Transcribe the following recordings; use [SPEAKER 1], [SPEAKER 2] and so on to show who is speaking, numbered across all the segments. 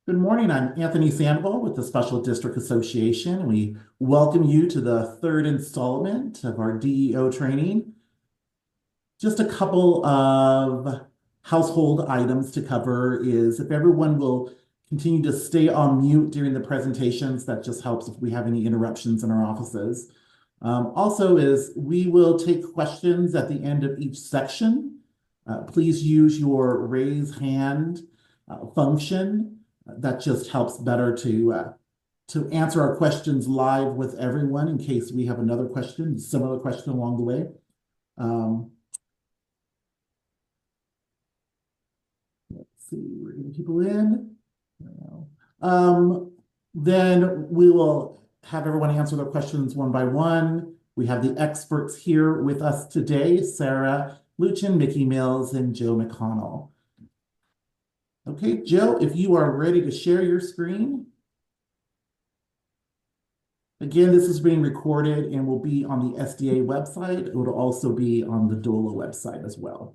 [SPEAKER 1] Good morning. I'm Anthony Sandoval with the Special District Association. We welcome you to the third installment of our DEO training. Just a couple of household items to cover is if everyone will continue to stay on mute during the presentations, that just helps if we have any interruptions in our offices. Also is we will take questions at the end of each section. Please use your raise hand function. That just helps better to answer our questions live with everyone in case we have another question, similar question along the way. Let's see, we're getting people in. Then we will have everyone answer their questions one by one. We have the experts here with us today, Sarah Luchin, Mickey Mills, and Joe McConnell. Okay, Joe, if you are ready to share your screen. Again, this is being recorded and will be on the SDA website. It will also be on the DOLA website as well.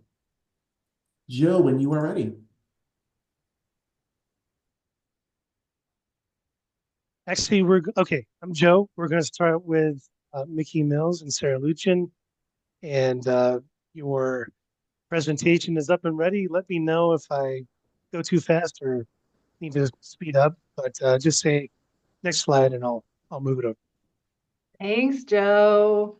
[SPEAKER 1] Joe, when you are ready.
[SPEAKER 2] Actually, okay. I'm Joe. We're going to start with Mickey Mills and Sarah Luchin, and your presentation is up and ready. Let me know if I go too fast or need to speed up. But just say next slide, and I'll move it over.
[SPEAKER 3] Thanks, Joe.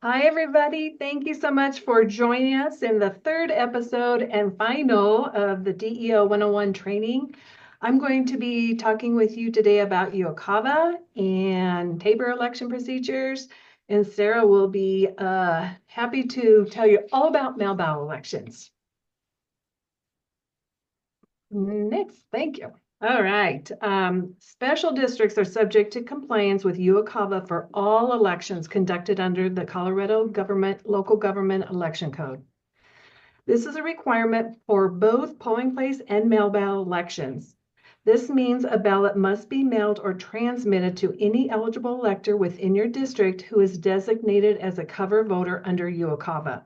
[SPEAKER 3] Hi, everybody. Thank you so much for joining us in the third episode and final of the DEO 101 training. I'm going to be talking with you today about UOCAVA and Tabor election procedures, and Sarah will be happy to tell you all about mail ballot elections. Next, thank you. All right. Special districts are subject to compliance with UOCAVA for all elections conducted under the Colorado Local Government Election Code. This is a requirement for both polling place and mail ballot elections. This means a ballot must be mailed or transmitted to any eligible elector within your district who is designated as a cover voter under UOCAVA.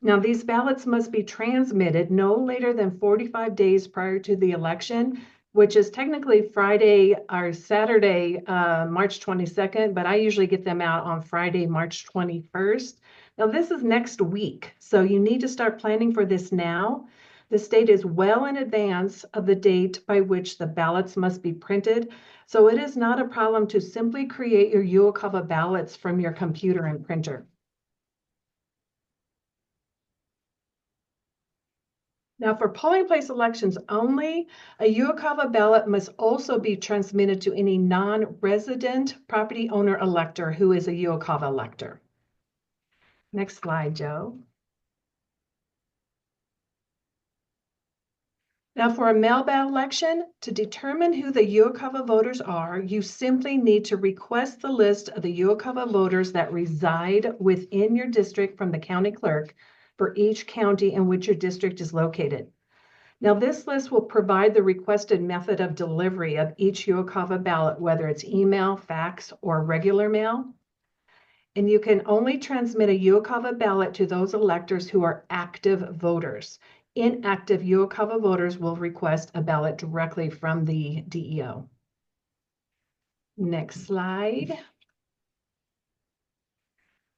[SPEAKER 3] Now, these ballots must be transmitted no later than 45 days prior to the election, which is technically Friday or Saturday, March 22nd, but I usually get them out on Friday, March 21st. Now, this is next week, so you need to start planning for this now. The date is well in advance of the date by which the ballots must be printed, so it is not a problem to simply create your UOCAVA ballots from your computer and printer. Now, for polling place elections only, a UOCAVA ballot must also be transmitted to any non-resident property owner elector who is a UOCAVA elector. Next slide, Joe. Now, for a mail ballot election, to determine who the UOCAVA voters are, you simply need to request the list of the UOCAVA voters that reside within your district from the county clerk for each county in which your district is located. Now, this list will provide the requested method of delivery of each UOCAVA ballot, whether it's email, fax, or regular mail. And you can only transmit a UOCAVA ballot to those electors who are active voters. Inactive UOCAVA voters will request a ballot directly from the DEO. Next slide.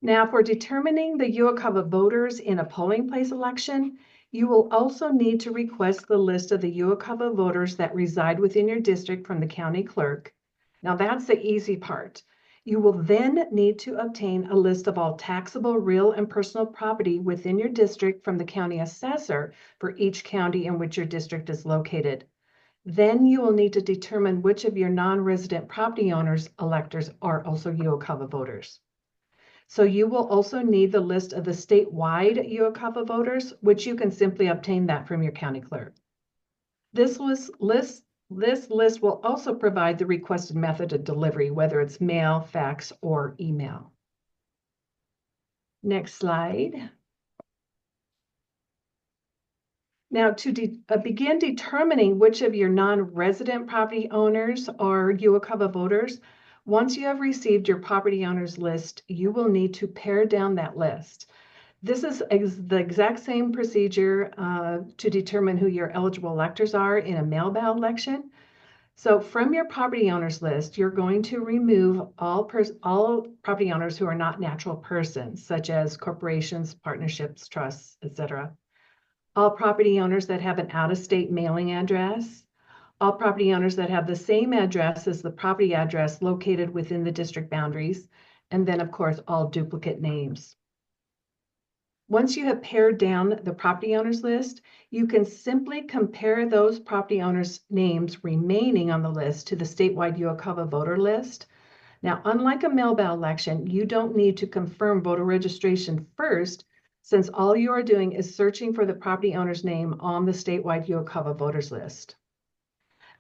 [SPEAKER 3] Now, for determining the UOCAVA voters in a polling place election, you will also need to request the list of the UOCAVA voters that reside within your district from the county clerk. Now, that's the easy part. You will then need to obtain a list of all taxable real and personal property within your district from the county assessor for each county in which your district is located. Then you will need to determine which of your non-resident property owners electors are also UOCAVA voters. So you will also need the list of the statewide UOCAVA voters, which you can simply obtain that from your county clerk. This list will also provide the requested method of delivery, whether it's mail, fax, or email. Next slide. Now, to begin determining which of your non-resident property owners are UOCAVA voters, once you have received your property owners list, you will need to pare down that list. This is the exact same procedure to determine who your eligible electors are in a mail ballot election. So from your property owners list, you're going to remove all property owners who are not natural persons, such as corporations, partnerships, trusts, etc. All property owners that have an out-of-state mailing address, all property owners that have the same address as the property address located within the district boundaries, and then, of course, all duplicate names. Once you have pared down the property owners list, you can simply compare those property owners' names remaining on the list to the statewide UOCAVA voter list. Now, unlike a mail ballot election, you don't need to confirm voter registration first, since all you are doing is searching for the property owner's name on the statewide UOCAVA voters list.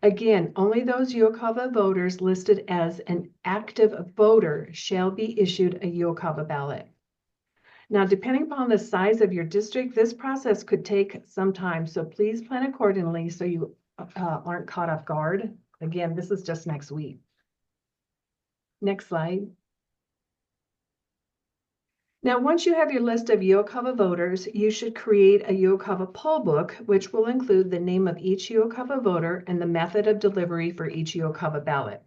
[SPEAKER 3] Again, only those UOCAVA voters listed as an active voter shall be issued a UOCAVA ballot. Now, depending upon the size of your district, this process could take some time, so please plan accordingly so you aren't caught off guard. Again, this is just next week. Next slide. Now, once you have your list of UOCAVA voters, you should create a UOCAVA poll book, which will include the name of each UOCAVA voter and the method of delivery for each UOCAVA ballot.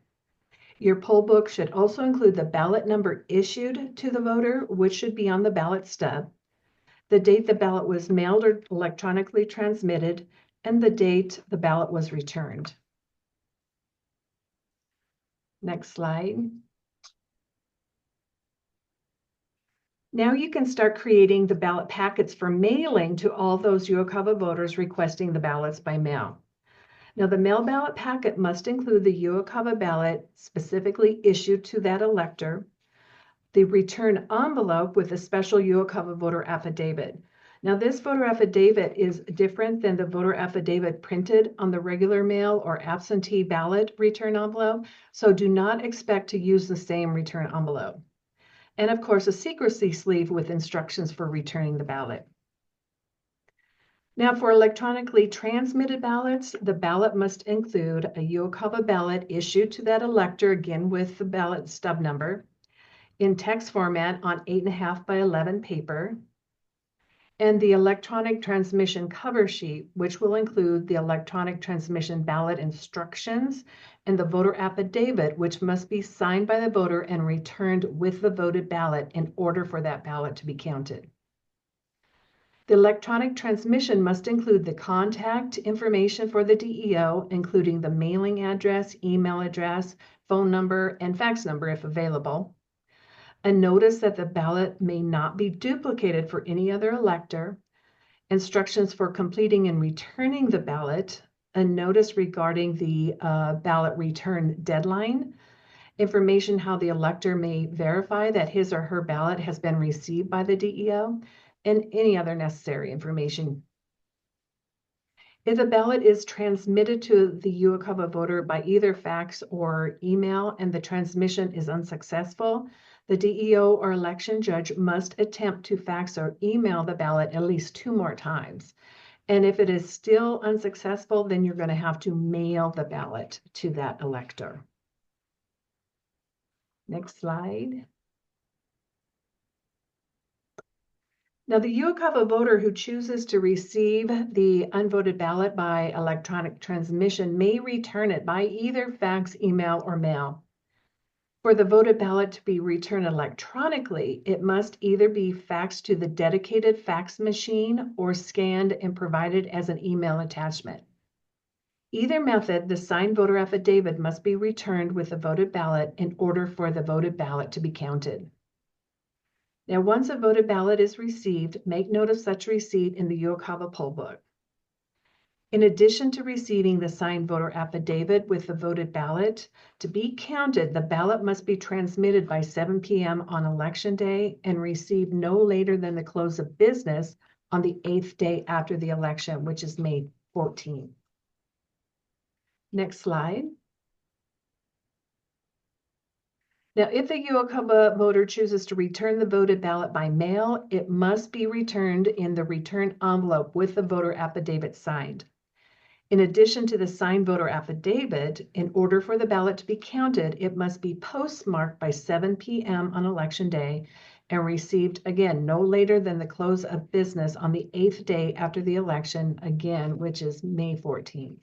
[SPEAKER 3] Your poll book should also include the ballot number issued to the voter, which should be on the ballot stub, the date the ballot was mailed or electronically transmitted, and the date the ballot was returned. Next slide. Now you can start creating the ballot packets for mailing to all those UOCAVA voters requesting the ballots by mail. Now, the mail ballot packet must include the UOCAVA ballot specifically issued to that elector, the return envelope with a special UOCAVA voter affidavit. Now, this voter affidavit is different than the voter affidavit printed on the regular mail or absentee ballot return envelope, so do not expect to use the same return envelope. And of course, a secrecy sleeve with instructions for returning the ballot. Now, for electronically transmitted ballots, the ballot must include a UOCAVA ballot issued to that elector, again with the ballot stub number, in text format on 8.5 by 11 paper, and the electronic transmission cover sheet, which will include the electronic transmission ballot instructions and the voter affidavit, which must be signed by the voter and returned with the voted ballot in order for that ballot to be counted. The electronic transmission must include the contact information for the DEO, including the mailing address, email address, phone number, and fax number if available. A notice that the ballot may not be duplicated for any other elector. Instructions for completing and returning the ballot. A notice regarding the ballot return deadline. Information how the elector may verify that his or her ballot has been received by the DEO, and any other necessary information. If the ballot is transmitted to the UOCAVA voter by either fax or email and the transmission is unsuccessful, the DEO or election judge must attempt to fax or email the ballot at least 2 more times. And if it is still unsuccessful, then you're going to have to mail the ballot to that elector. Next slide. Now, the UOCAVA voter who chooses to receive the unvoted ballot by electronic transmission may return it by either fax, email, or mail. For the voted ballot to be returned electronically, it must either be faxed to the dedicated fax machine or scanned and provided as an email attachment. Either method, the signed voter affidavit must be returned with the voted ballot in order for the voted ballot to be counted. Now, once a voted ballot is received, make note of such receipt in the UOCAVA poll book. In addition to receiving the signed voter affidavit with the voted ballot, to be counted, the ballot must be transmitted by 7 p.m. on election day and received no later than the close of business on the 8th day after the election, which is May 14th. Next slide. Now, if the UOCAVA voter chooses to return the voted ballot by mail, it must be returned in the return envelope with the voter affidavit signed. In addition to the signed voter affidavit, in order for the ballot to be counted, it must be postmarked by 7 p.m. on election day and received again no later than the close of business on the 8th day after the election, again, which is May 14th.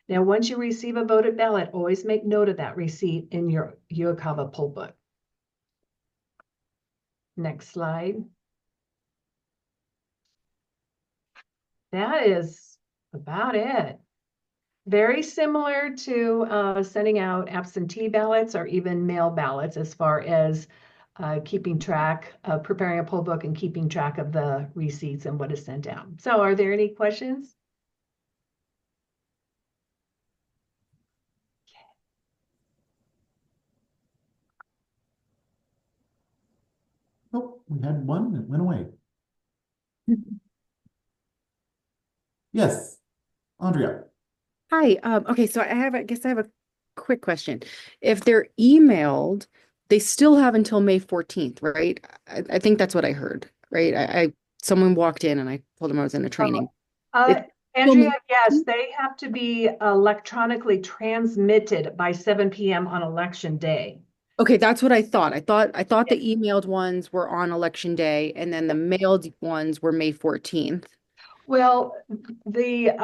[SPEAKER 3] Now, once you receive a voted ballot, always make note of that receipt in your UOCAVA poll book. Next slide. That is about it. Very similar to sending out absentee ballots or even mail ballots as far as keeping track, preparing a poll book and keeping track of the receipts and what is sent out. So are there any questions?
[SPEAKER 1] Oh, we had one that went away. Yes, Andrea.
[SPEAKER 4] Hi. Okay, so I guess I have a quick question. If they're emailed, they still have until May 14th, right? I think that's what I heard, right? Someone walked in and I told them I was in a training.
[SPEAKER 3] Andrea, yes, they have to be electronically transmitted by 7 p.m. on election day.
[SPEAKER 4] Okay, that's what I thought. I thought the emailed ones were on election day and then the mailed ones were May 14th.
[SPEAKER 3] Well, the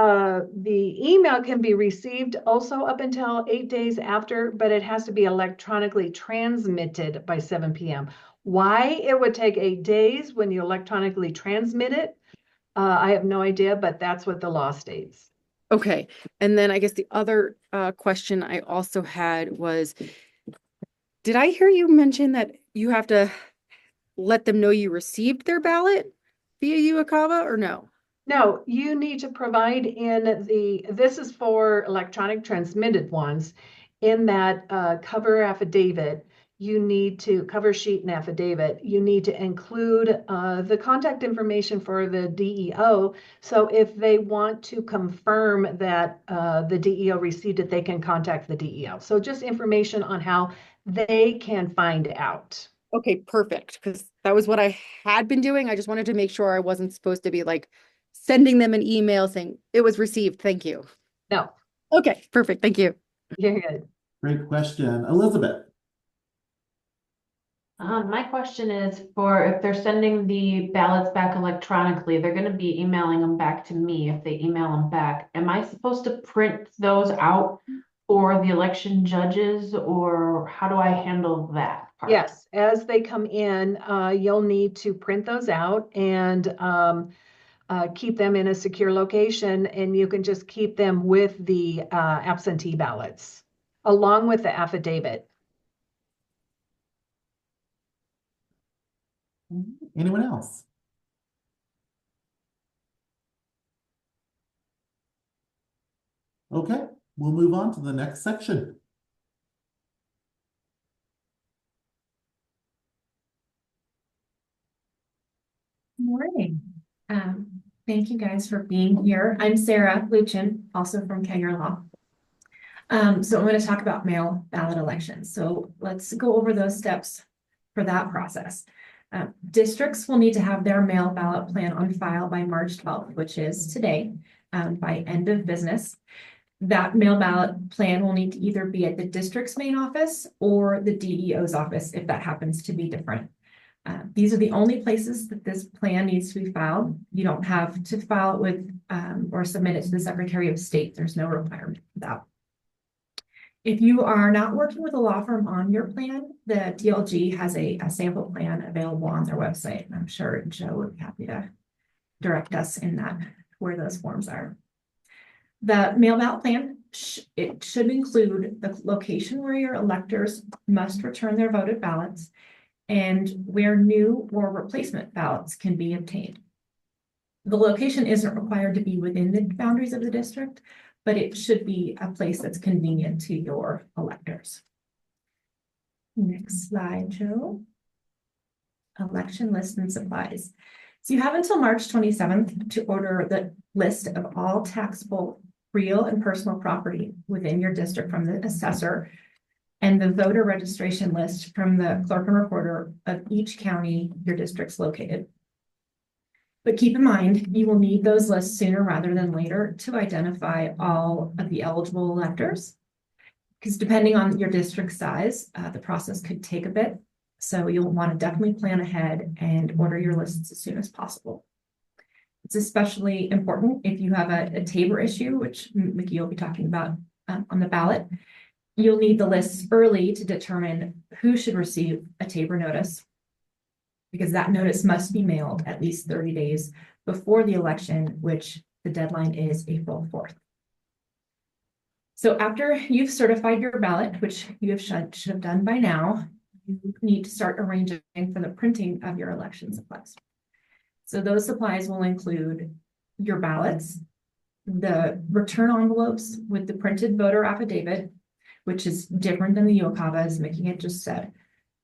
[SPEAKER 3] email can be received also up until 8 days after, but it has to be electronically transmitted by 7 p.m. Why it would take 8 days when you electronically transmit it, I have no idea, but that's what the law states.
[SPEAKER 4] Okay, and then I guess the other question I also had was, did I hear you mention that you have to let them know you received their ballot via UOCAVA or no?
[SPEAKER 3] No, you need to provide this is for electronic transmitted ones, in that cover affidavit, cover sheet and affidavit, you need to include the contact information for the DEO. So if they want to confirm that the DEO received it, they can contact the DEO. So just information on how they can find out.
[SPEAKER 4] Okay, perfect. Because that was what I had been doing. I just wanted to make sure I wasn't supposed to be like sending them an email saying it was received. Thank you.
[SPEAKER 3] No.
[SPEAKER 4] Okay, perfect. Thank you.
[SPEAKER 3] You're good.
[SPEAKER 1] Great question. Elizabeth.
[SPEAKER 5] My question is for if they're sending the ballots back electronically, they're going to be emailing them back to me if they email them back. Am I supposed to print those out for the election judges, or how do I handle that part?
[SPEAKER 3] Yes, as they come in, you'll need to print those out and keep them in a secure location, and you can just keep them with the absentee ballots along with the affidavit.
[SPEAKER 1] Anyone else? Okay, we'll move on to the next section.
[SPEAKER 6] Morning. Thank you guys for being here. I'm Sarah Luchin, also from Kanger Law. So I'm going to talk about mail ballot elections. So let's go over those steps for that process. Districts will need to have their mail ballot plan on file by March 12th, which is today, by end of business. That mail ballot plan will need to either be at the district's main office or the DEO's office if that happens to be different. These are the only places that this plan needs to be filed. You don't have to file it with or submit it to the Secretary of State. There's no requirement for that. If you are not working with a law firm on your plan, the DLG has a sample plan available on their website. And I'm sure Joe would be happy to direct us in that where those forms are. The mail ballot plan, it should include the location where your electors must return their voted ballots and where new or replacement ballots can be obtained. The location isn't required to be within the boundaries of the district, but it should be a place that's convenient to your electors. Next slide, Joe. Election list and supplies. So you have until March 27th to order the list of all taxable real and personal property within your district from the assessor, and the voter registration list from the clerk and recorder of each county your district's located. But keep in mind, you will need those lists sooner rather than later to identify all of the eligible electors, because depending on your district size, the process could take a bit. So you'll want to definitely plan ahead and order your lists as soon as possible. It's especially important if you have a Tabor issue, which Mickey will be talking about on the ballot. You'll need the lists early to determine who should receive a Tabor notice, because that notice must be mailed at least 30 days before the election, which the deadline is April 4th. So after you've certified your ballot, which you should have done by now, you need to start arranging for the printing of your election supplies. So those supplies will include your ballots, the return envelopes with the printed voter affidavit, which is different than the UOCAVA, as Mickey had just said,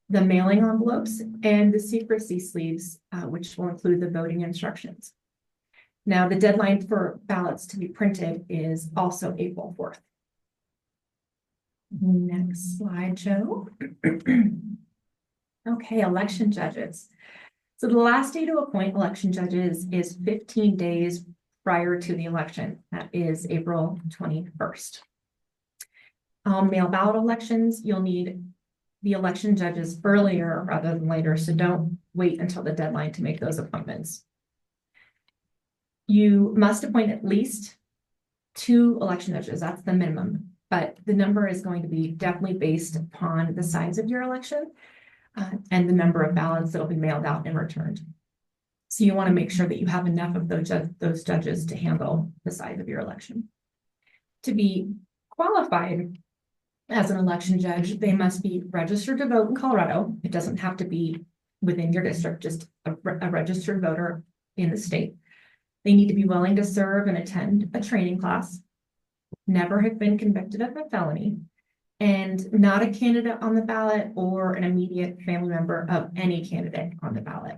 [SPEAKER 6] the mailing envelopes, and the secrecy sleeves, which will include the voting instructions. Now, the deadline for ballots to be printed is also April 4th. Next slide, Joe. Okay, election judges. So the last day to appoint election judges is 15 days prior to the election. That is April 21st. Mail ballot elections, you'll need the election judges earlier rather than later, so don't wait until the deadline to make those appointments. You must appoint at least 2 election judges, that's the minimum, but the number is going to be definitely based upon the size of your election and the number of ballots that will be mailed out and returned. So you want to make sure that you have enough of those judges to handle the size of your election. To be qualified as an election judge, they must be registered to vote in Colorado. It doesn't have to be within your district, just a registered voter in the state. They need to be willing to serve and attend a training class, never have been convicted of a felony, and not a candidate on the ballot or an immediate family member of any candidate on the ballot.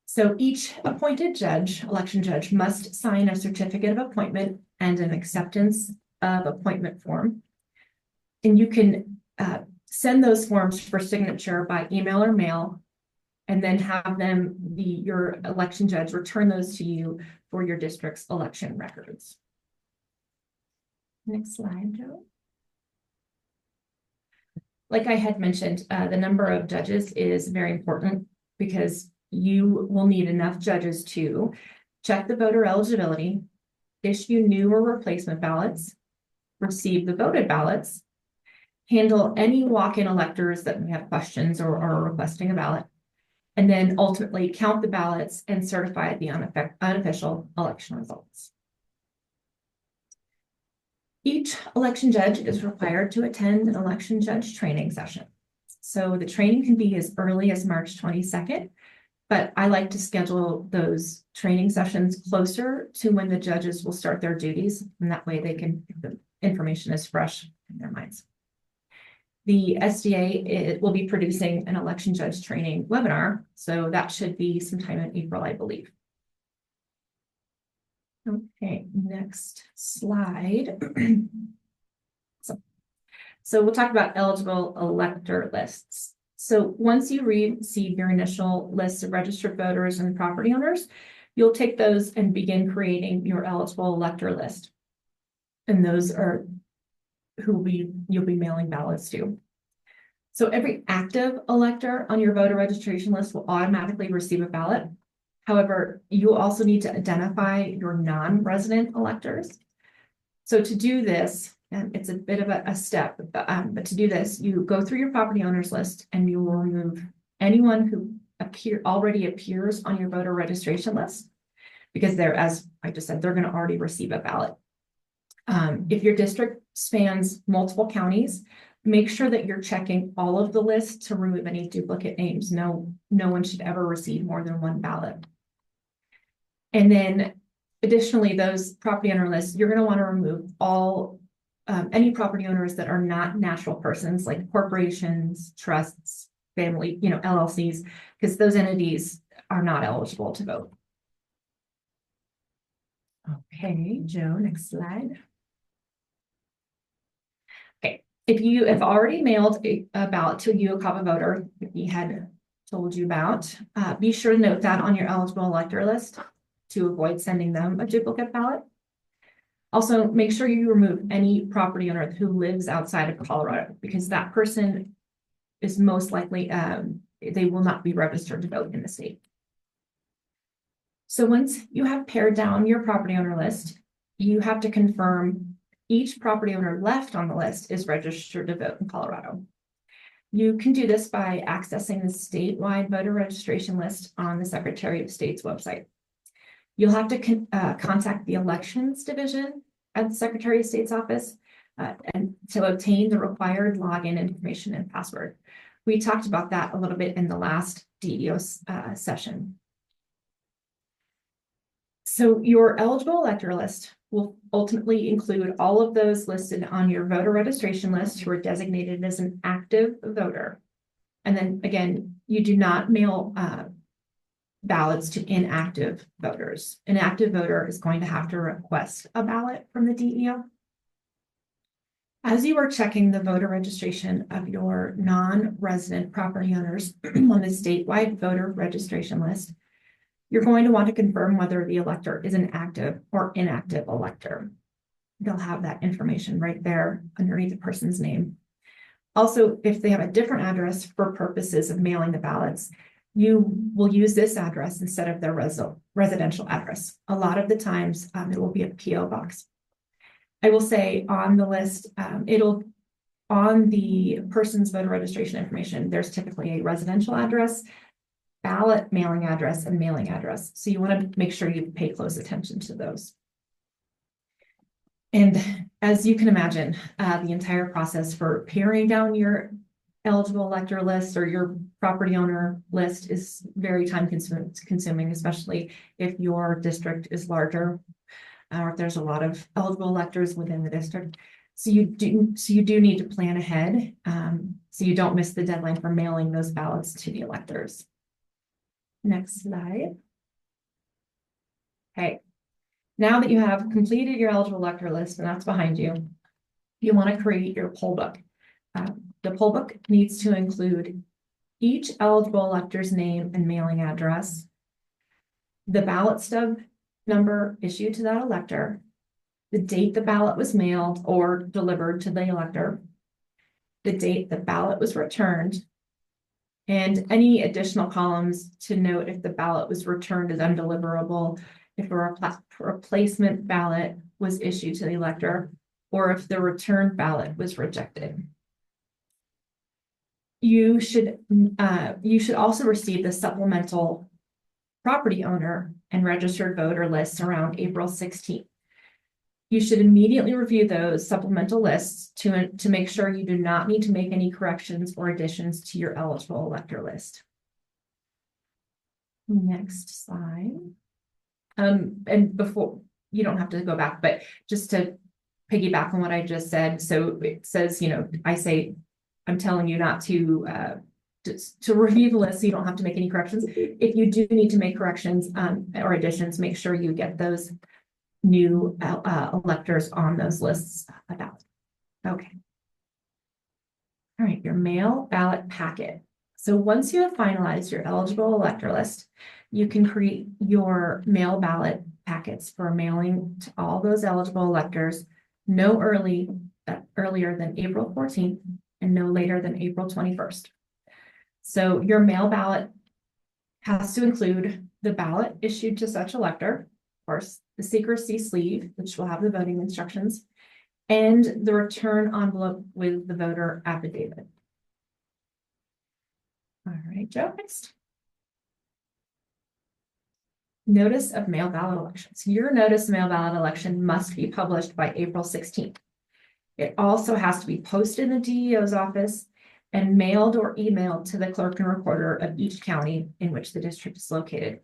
[SPEAKER 6] So each appointed judge, election judge, must sign a certificate of appointment and an acceptance of appointment form. And you can send those forms for signature by email or mail, and then have your election judge return those to you for your district's election records. Next slide, Joe. Like I had mentioned, the number of judges is very important because you will need enough judges to check the voter eligibility, issue new or replacement ballots, receive the voted ballots, handle any walk-in electors that may have questions or are requesting a ballot, and then ultimately count the ballots and certify the unofficial election results. Each election judge is required to attend an election judge training session. So the training can be as early as March 22nd, but I like to schedule those training sessions closer to when the judges will start their duties, and that way the information is fresh in their minds. The SDA will be producing an election judge training webinar, so that should be sometime in April, I believe. Okay, next slide. So we'll talk about eligible elector lists. So once you receive your initial list of registered voters and property owners, you'll take those and begin creating your eligible elector list. And those are who you'll be mailing ballots to. So every active elector on your voter registration list will automatically receive a ballot. However, you also need to identify your non-resident electors. So to do this, and it's a bit of a step, but to do this, you go through your property owners list and you will remove anyone who already appears on your voter registration list, because they're, as I just said, they're going to already receive a ballot. If your district spans multiple counties, make sure that you're checking all of the lists to remove any duplicate names. No one should ever receive more than one ballot. And then additionally, those property owner lists, you're going to want to remove all any property owners that are not natural persons, like corporations, trusts, family, LLCs, because those entities are not eligible to vote. Okay, Joe, next slide. Okay, if you have already mailed a ballot to a UOCAVA voter that we had told you about, be sure to note that on your eligible elector list to avoid sending them a duplicate ballot. Also, make sure you remove any property owner who lives outside of Colorado, because that person is most likely, they will not be registered to vote in the state. So once you have pared down your property owner list, you have to confirm each property owner left on the list is registered to vote in Colorado. You can do this by accessing the statewide voter registration list on the Secretary of State's website. You'll have to contact the Elections Division at the Secretary of State's office and to obtain the required login information and password. We talked about that a little bit in the last DEO session. So your eligible elector list will ultimately include all of those listed on your voter registration list who are designated as an active voter. And then again, you do not mail ballots to inactive voters. An active voter is going to have to request a ballot from the DEO. As you are checking the voter registration of your non-resident property owners on the statewide voter registration list, you're going to want to confirm whether the elector is an active or inactive elector. They'll have that information right there underneath the person's name. Also, if they have a different address for purposes of mailing the ballots, you will use this address instead of their residential address. A lot of the times, it will be a PO box. I will say on the list, on the person's voter registration information, there's typically a residential address, ballot mailing address, and mailing address. So you want to make sure you pay close attention to those. And as you can imagine, the entire process for paring down your eligible elector list or your property owner list is very time consuming, especially if your district is larger or if there's a lot of eligible electors within the district. So you do need to plan ahead so you don't miss the deadline for mailing those ballots to the electors. Next slide. Okay, now that you have completed your eligible elector list and that's behind you, you want to create your poll book. The poll book needs to include each eligible elector's name and mailing address, the ballot stub number issued to that elector, the date the ballot was mailed or delivered to the elector, the date the ballot was returned, and any additional columns to note if the ballot was returned as undeliverable, if a replacement ballot was issued to the elector, or if the returned ballot was rejected. You should also receive the supplemental property owner and registered voter lists around April 16th. You should immediately review those supplemental lists to make sure you do not need to make any corrections or additions to your eligible elector list. Next slide. And before, you don't have to go back, but just to piggyback on what I just said. So it says, I'm telling you not to review the list so you don't have to make any corrections. If you do need to make corrections or additions, make sure you get those new electors on those lists about. Okay. All right, your mail ballot packet. So once you have finalized your eligible elector list, you can create your mail ballot packets for mailing to all those eligible electors no earlier than April 14th and no later than April 21st. So your mail ballot has to include the ballot issued to such elector, of course, the secrecy sleeve, which will have the voting instructions, and the return envelope with the voter affidavit. All right, Joe, next. Notice of mail ballot elections. Your notice of mail ballot election must be published by April 16th. It also has to be posted in the DEO's office and mailed or emailed to the clerk and recorder of each county in which the district is located.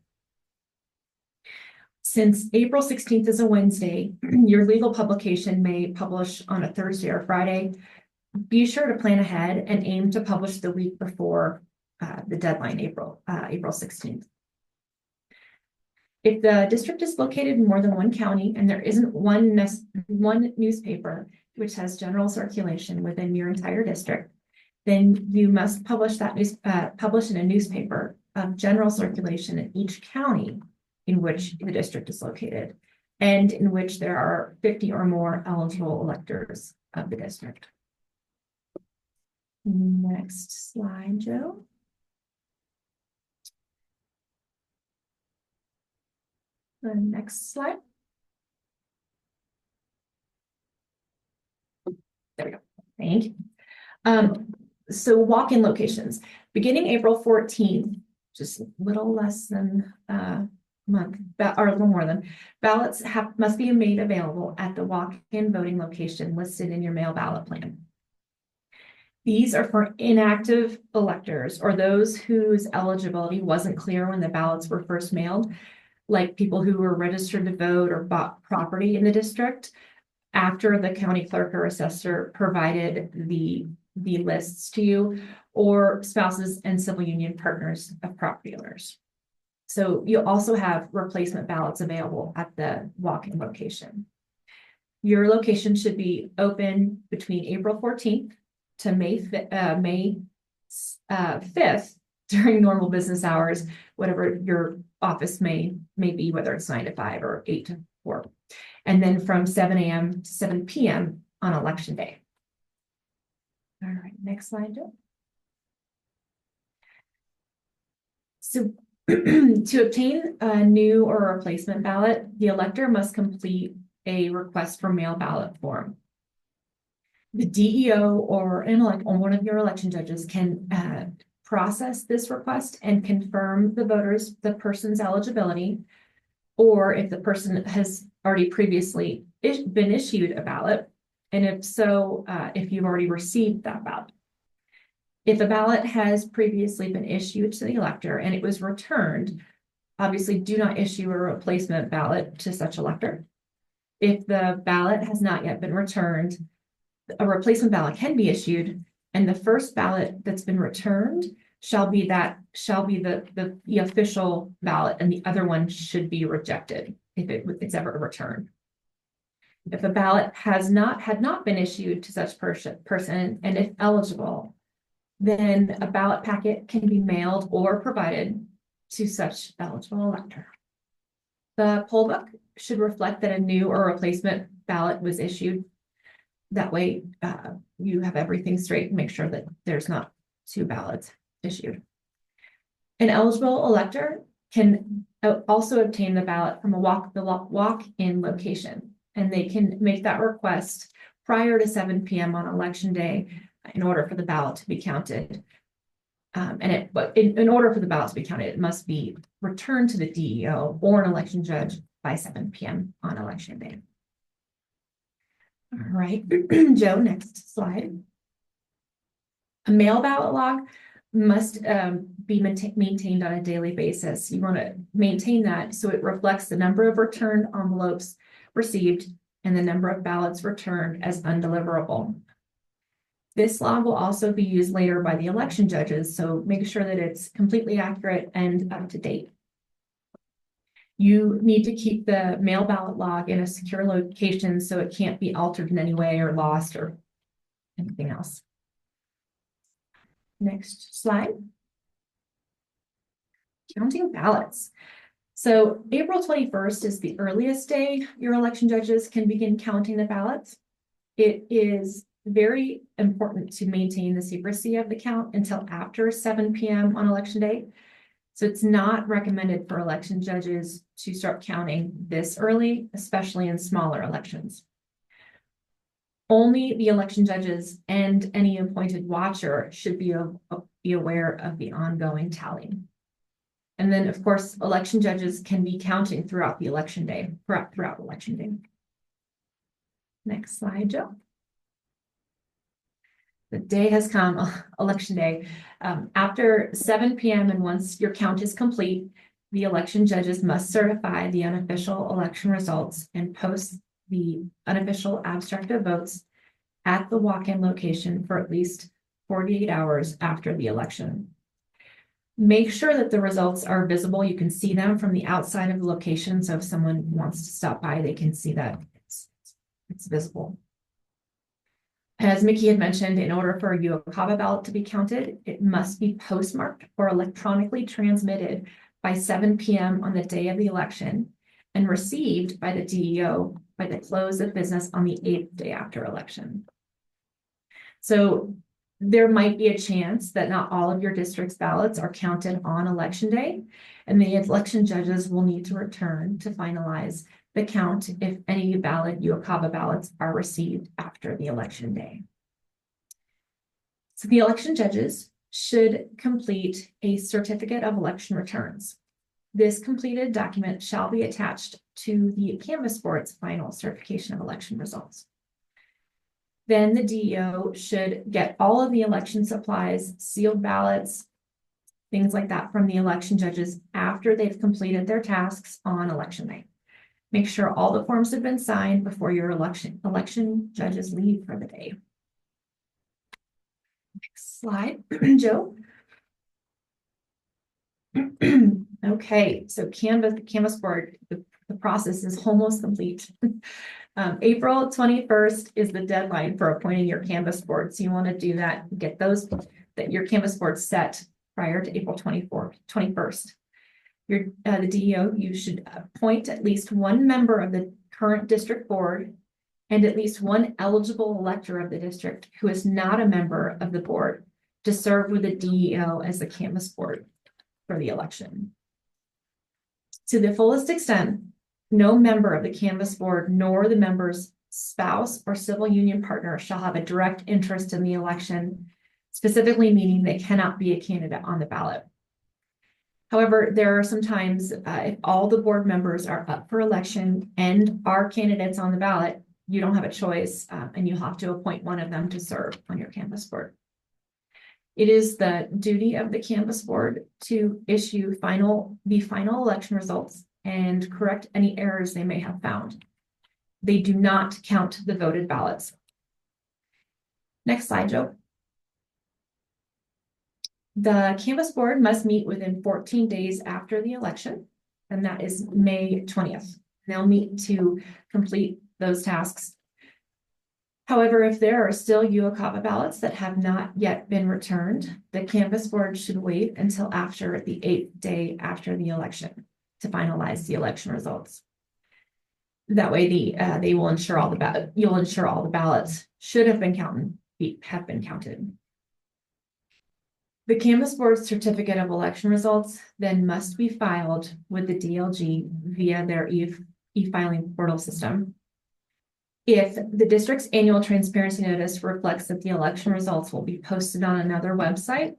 [SPEAKER 6] Since April 16th is a Wednesday, your legal publication may publish on a Thursday or Friday. Be sure to plan ahead and aim to publish the week before the deadline, April 16th. If the district is located in more than one county and there isn't one newspaper which has general circulation within your entire district, then you must publish publish in a newspaper of general circulation in each county in which the district is located and in which there are 50 or more eligible electors of the district. Next slide, Joe. The next slide. There we go. Thank you. So walk-in locations, beginning April 14th, just a little less than a month, or a little more than, ballots must be made available at the walk-in voting location listed in your mail ballot plan. These are for inactive electors or those whose eligibility wasn't clear when the ballots were first mailed, like people who were registered to vote or bought property in the district after the county clerk or assessor provided the lists to you, or spouses and civil union partners of property owners. So you also have replacement ballots available at the walk-in location. Your location should be open between April 14th to May 5th during normal business hours, whatever your office may be, whether it's 9 to 5 or 8 to 4. And then from 7 a.m. to 7 p.m. on election day. All right, next slide, Joe. So to obtain a new or replacement ballot, the elector must complete a request for mail ballot form. The DEO or one of your election judges can process this request and confirm the person's eligibility, or if the person has already previously been issued a ballot, and if so, if you've already received that ballot. If a ballot has previously been issued to the elector and it was returned, obviously do not issue a replacement ballot to such elector. If the ballot has not yet been returned, a replacement ballot can be issued, and the first ballot that's been returned shall be the official ballot, and the other one should be rejected if it's ever returned. If a ballot had not been issued to such person, and if eligible, then a ballot packet can be mailed or provided to such eligible elector. The poll book should reflect that a new or replacement ballot was issued. That way, you have everything straight and make sure that there's not two ballots issued. An eligible elector can also obtain the ballot from a walk-in location, and they can make that request prior to 7 p.m. on election day in order for the ballot to be counted. In order for the ballot to be counted, it must be returned to the DEO or an election judge by 7 p.m. on election day. All right, Joe, next slide. A mail ballot log must be maintained on a daily basis. You want to maintain that so it reflects the number of returned envelopes received and the number of ballots returned as undeliverable. This log will also be used later by the election judges, so make sure that it's completely accurate and up to date. You need to keep the mail ballot log in a secure location so it can't be altered in any way or lost or anything else. Next slide. Counting ballots. So April 21st is the earliest day your election judges can begin counting the ballots. It is very important to maintain the secrecy of the count until after 7 p.m. on election day. So it's not recommended for election judges to start counting this early, especially in smaller elections. Only the election judges and any appointed watcher should be aware of the ongoing tally. And then, of course, election judges can be counting throughout the election day, throughout election day. Next slide, Joe. The day has come, election day. After 7 p.m. and once your count is complete, the election judges must certify the unofficial election results and post the unofficial abstract of votes at the walk-in location for at least 48 hours after the election. Make sure that the results are visible. You can see them from the outside of the location. So if someone wants to stop by, they can see that it's visible. As Mickey had mentioned, in order for a UOCAVA ballot to be counted, it must be postmarked or electronically transmitted by 7 p.m. on the day of the election and received by the DEO by the close of business on the 8th day after election. So There might be a chance that not all of your district's ballots are counted on election day, and the election judges will need to return to finalize the count if any valid UOCAVA ballots are received after the election day. So the election judges should complete a certificate of election returns. This completed document shall be attached to the Canvas board's final certification of election results. Then the DEO should get all of the election supplies, sealed ballots, things like that from the election judges after they've completed their tasks on election night. Make sure all the forms have been signed before your election judges leave for the day. Next slide, Joe. Okay, so the Canvas board, the process is almost complete. April 21st is the deadline for appointing your Canvas board. So you want to do that, get your Canvas board set prior to April 21st. The DEO, you should appoint at least one member of the current district board and at least one eligible elector of the district who is not a member of the board to serve with the DEO as the Canvas board for the election. To the fullest extent, no member of the Canvas board nor the member's spouse or civil union partner shall have a direct interest in the election, specifically meaning they cannot be a candidate on the ballot. However, there are some times if all the board members are up for election and are candidates on the ballot, you don't have a choice and you'll have to appoint one of them to serve on your Canvas board. It is the duty of the Canvas board to issue the final election results and correct any errors they may have found. They do not count the voted ballots. Next slide, Joe. The Canvas board must meet within 14 days after the election, and that is May 20th. They'll meet to complete those tasks. However, if there are still UOCAVA ballots that have not yet been returned, the Canvas board should wait until after the 8th day after the election to finalize the election results. That way, they will ensure you'll ensure all the ballots should have been counted. The Canvas board's certificate of election results then must be filed with the DLG via their e-filing portal system. If the district's annual transparency notice reflects that the election results will be posted on another website,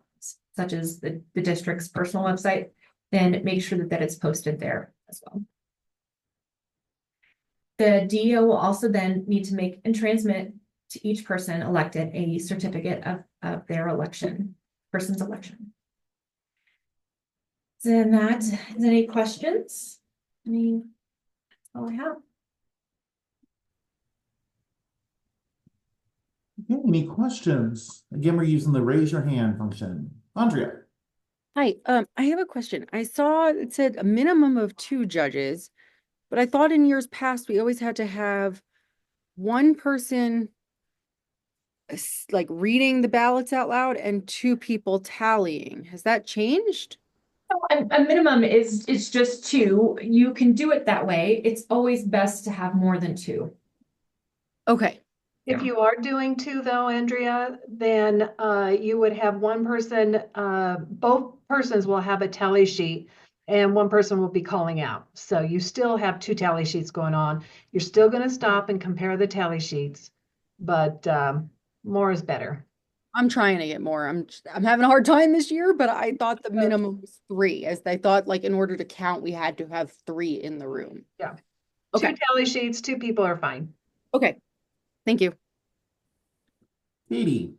[SPEAKER 6] such as the district's personal website, then make sure that it's posted there as well. The DEO will also then need to make and transmit to each person elected a certificate of their person's election. So that is any questions? That's all I have.
[SPEAKER 1] Okay, any questions? Again, we're using the raise your hand function. Andrea.
[SPEAKER 4] Hi, I have a question. I saw it said a minimum of 2 judges, but I thought in years past we always had to have one person like reading the ballots out loud and 2 people tallying. Has that changed?
[SPEAKER 6] A minimum is just 2. You can do it that way. It's always best to have more than 2.
[SPEAKER 4] Okay.
[SPEAKER 3] If you are doing 2 though, Andrea, then you would have one person, both persons will have a tally sheet and one person will be calling out. So you still have 2 tally sheets going on. You're still going to stop and compare the tally sheets, but more is better.
[SPEAKER 4] I'm trying to get more. I'm having a hard time this year, but I thought the minimum was 3, as I thought like in order to count, we had to have 3 in the room.
[SPEAKER 3] Yeah.
[SPEAKER 4] Okay.
[SPEAKER 3] 2 tally sheets, 2 people are fine.
[SPEAKER 4] Okay. Thank you.
[SPEAKER 1] Katie.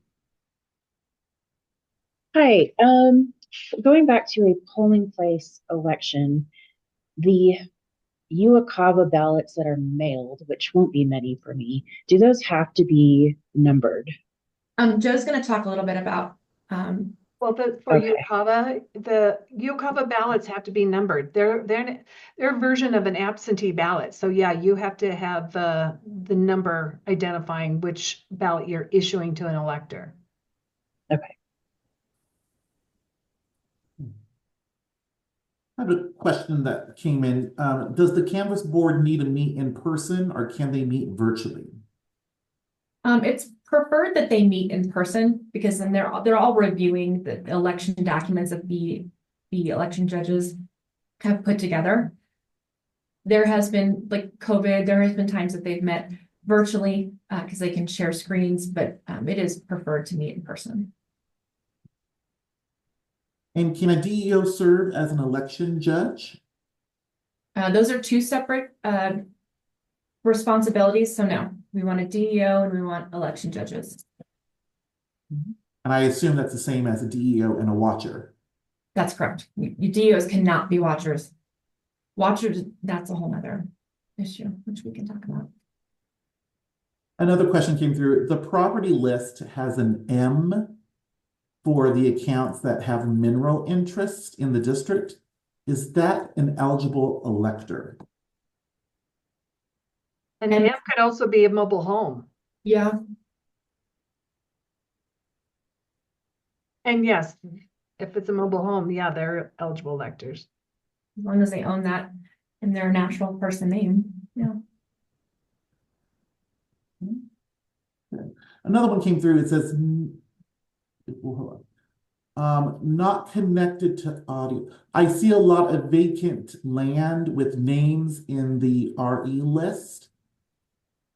[SPEAKER 7] Hi, going back to a polling place election, the UOCAVA ballots that are mailed, which won't be many for me, do those have to be numbered?
[SPEAKER 6] Joe's going to talk a little bit about
[SPEAKER 3] Well, for UOCAVA, the UOCAVA ballots have to be numbered. They're a version of an absentee ballot. So yeah, you have to have the number identifying which ballot you're issuing to an elector.
[SPEAKER 7] Okay.
[SPEAKER 1] I have a question that came in. Does the Canvas board need to meet in person or can they meet virtually?
[SPEAKER 6] It's preferred that they meet in person because then they're all reviewing the election documents that the election judges have put together. There has been, like COVID, there has been times that they've met virtually because they can share screens, but it is preferred to meet in person.
[SPEAKER 1] And can a DEO serve as an election judge?
[SPEAKER 6] Those are two separate responsibilities. So no, we want a DEO and we want election judges.
[SPEAKER 1] And I assume that's the same as a DEO and a watcher.
[SPEAKER 6] That's correct. Your DEOs cannot be watchers. Watchers, that's a whole other issue, which we can talk about.
[SPEAKER 1] Another question came through. The property list has an M for the accounts that have mineral interest in the district. Is that an eligible elector?
[SPEAKER 3] And M could also be a mobile home.
[SPEAKER 6] Yeah,
[SPEAKER 3] And yes, if it's a mobile home, yeah, they're eligible electors.
[SPEAKER 6] as long as they own that in their natural person name. Yeah.
[SPEAKER 1] Another one came through. It says, not connected to audio. I see a lot of vacant land with names in the RE list.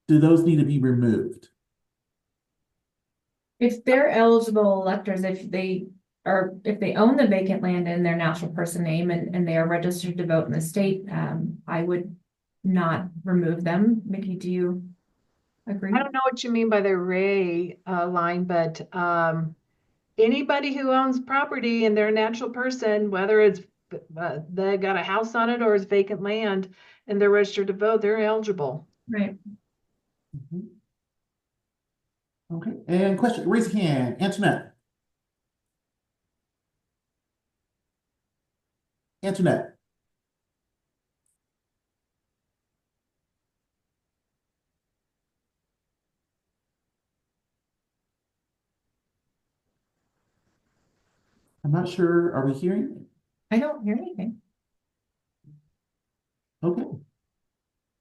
[SPEAKER 1] Do those need to be removed?
[SPEAKER 6] If they're eligible electors, if they own the vacant land in their natural person name and they are registered to vote in the state, I would not remove them. Mickey, do you agree?
[SPEAKER 3] I don't know what you mean by the Ray line, but anybody who owns property in their natural person, whether it's they got a house on it or it's vacant land and they're registered to vote, they're eligible.
[SPEAKER 6] Right.
[SPEAKER 1] Okay. And question, raise your hand, Antoinette. Antoinette. I'm not sure. Are we hearing?
[SPEAKER 6] I don't hear anything.
[SPEAKER 1] Okay.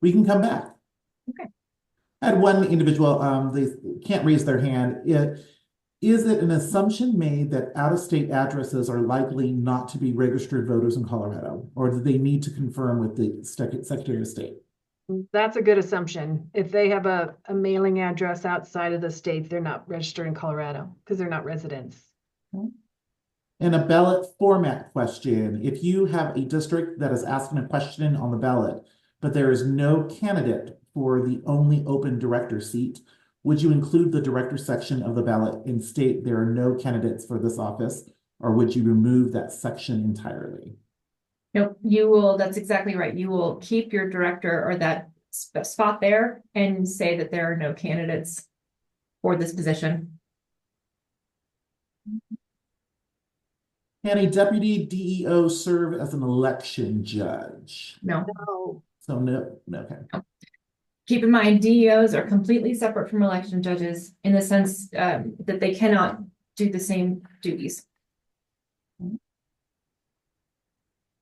[SPEAKER 1] We can come back.
[SPEAKER 6] Okay.
[SPEAKER 1] I had one individual, they can't raise their hand. Is it an assumption made that out-of-state addresses are likely not to be registered voters in Colorado? Or do they need to confirm with the Secretary of State?
[SPEAKER 3] That's a good assumption. If they have a mailing address outside of the state, they're not registered in Colorado because they're not residents.
[SPEAKER 1] And a ballot format question. If you have a district that is asking a question on the ballot, but there is no candidate for the only open director seat, would you include the director section of the ballot and state there are no candidates for this office, or would you remove that section entirely?
[SPEAKER 6] Nope, you will, that's exactly right. You will keep your director or that spot there and say that there are no candidates for this position.
[SPEAKER 1] Can a deputy DEO serve as an election judge?
[SPEAKER 6] No.
[SPEAKER 3] No.
[SPEAKER 1] So no, okay.
[SPEAKER 6] Keep in mind, DEOs are completely separate from election judges in the sense that they cannot do the same duties.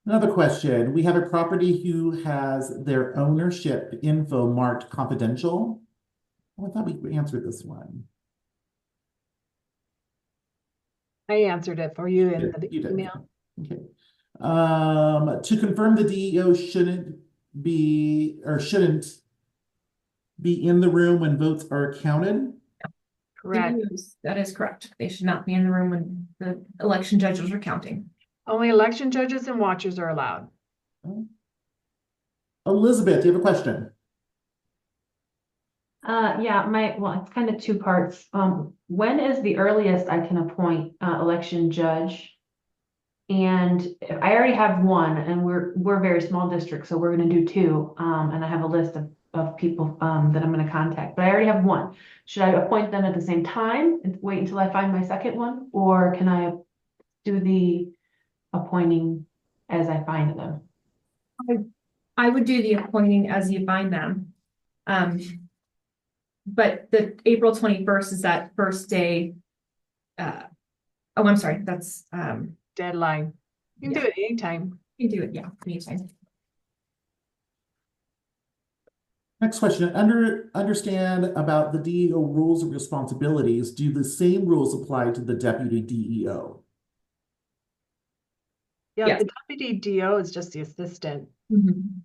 [SPEAKER 1] Another question. We have a property who has their ownership info marked confidential. Oh, I thought we answered this one.
[SPEAKER 3] I answered it for you in the
[SPEAKER 1] You did.
[SPEAKER 3] email.
[SPEAKER 1] Okay. To confirm the DEO shouldn't be in the room when votes are counted.
[SPEAKER 3] Correct.
[SPEAKER 6] DEOs, that is correct. They should not be in the room when the election judges are counting.
[SPEAKER 3] Only election judges and watchers are allowed.
[SPEAKER 1] Elizabeth, do you have a question?
[SPEAKER 5] Yeah, well, it's kind of two parts. When is the earliest I can appoint election judge? And I already have one, and we're a very small district, so we're going to do two. And I have a list of people that I'm going to contact, but I already have one. Should I appoint them at the same time and wait until I find my second one, or can I do the appointing as I find them?
[SPEAKER 6] I would do the appointing as you find them. But the April 21st is that first day. Oh, I'm sorry. That's
[SPEAKER 3] Deadline. You can do it anytime.
[SPEAKER 6] you can do it, yeah, anytime.
[SPEAKER 1] Next question. Understand about the DEO rules and responsibilities. Do the same rules apply to the deputy DEO?
[SPEAKER 3] Yeah,
[SPEAKER 6] Yes.
[SPEAKER 3] the deputy DO is just the assistant.
[SPEAKER 6] Mhm.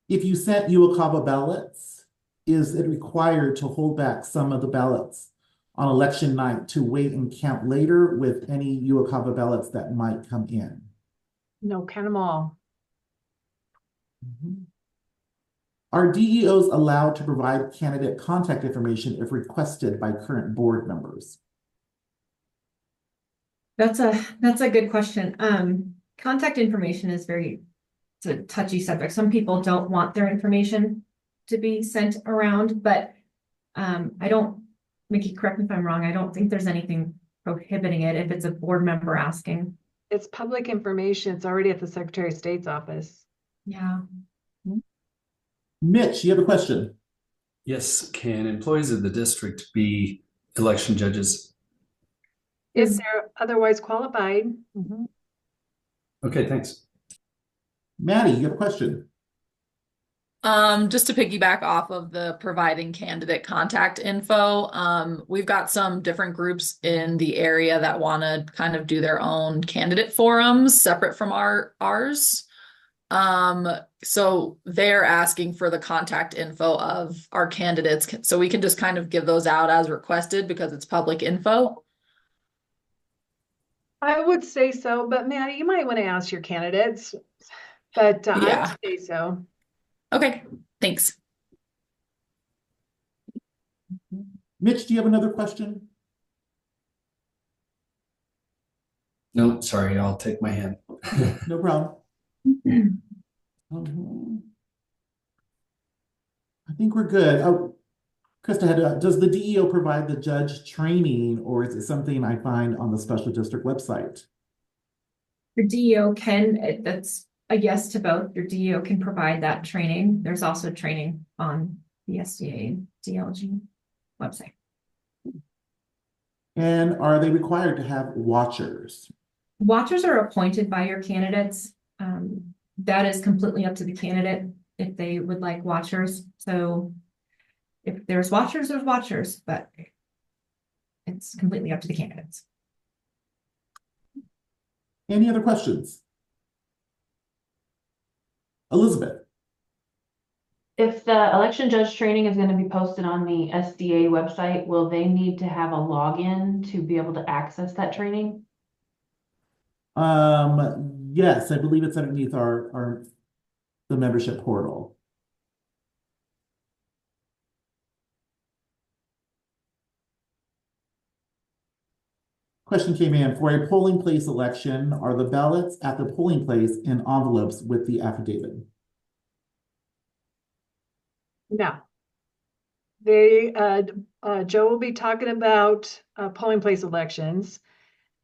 [SPEAKER 1] If you sent UOCAVA ballots, is it required to hold back some of the ballots on election night to wait and count later with any UOCAVA ballots that might come in?
[SPEAKER 3] No, count them all.
[SPEAKER 1] Are DEOs allowed to provide candidate contact information if requested by current board members?
[SPEAKER 6] That's a good question. Contact information is it's a touchy subject. Some people don't want their information to be sent around, but I don't, Mickey, correct me if I'm wrong, I don't think there's anything prohibiting it if it's a board member asking.
[SPEAKER 3] It's public information. It's already at the Secretary of State's office.
[SPEAKER 6] Yeah.
[SPEAKER 1] Mitch, you have a question?
[SPEAKER 8] Yes, can employees of the district be election judges?
[SPEAKER 3] If
[SPEAKER 6] Is-
[SPEAKER 3] they're otherwise qualified. Mhm.
[SPEAKER 8] Okay, thanks.
[SPEAKER 1] Maddie, you have a question?
[SPEAKER 9] Just to piggyback off of the providing candidate contact info, we've got some different groups in the area that want to kind of do their own candidate forums separate from ours. So they're asking for the contact info of our candidates, so we can just kind of give those out as requested because it's public info.
[SPEAKER 3] I would say so, but Maddie, you might want to ask your candidates. But I
[SPEAKER 9] Yeah.
[SPEAKER 3] would say so.
[SPEAKER 9] Okay, thanks.
[SPEAKER 1] Mitch, do you have another question?
[SPEAKER 8] No, sorry, I'll take my hand.
[SPEAKER 1] No problem. Mhm. I think we're good. Oh, Krista, does the DEO provide the judge training, or is it something I find on the special district website?
[SPEAKER 6] Your DEO that's a yes to both. Your DEO can provide that training. There's also training on the SDA DLG website.
[SPEAKER 1] And are they required to have watchers?
[SPEAKER 6] Watchers are appointed by your candidates. That is completely up to the candidate if they would like watchers. So if there's watchers, but it's completely up to the candidates.
[SPEAKER 1] Any other questions? Elizabeth?
[SPEAKER 5] If the election judge training is going to be posted on the SDA website, will they need to have a login to be able to access that training?
[SPEAKER 1] Yes, I believe it's underneath the membership portal. Question came in, for a polling place election, are the ballots at the polling place in envelopes with the affidavit?
[SPEAKER 3] No. Joe will be talking about polling place elections.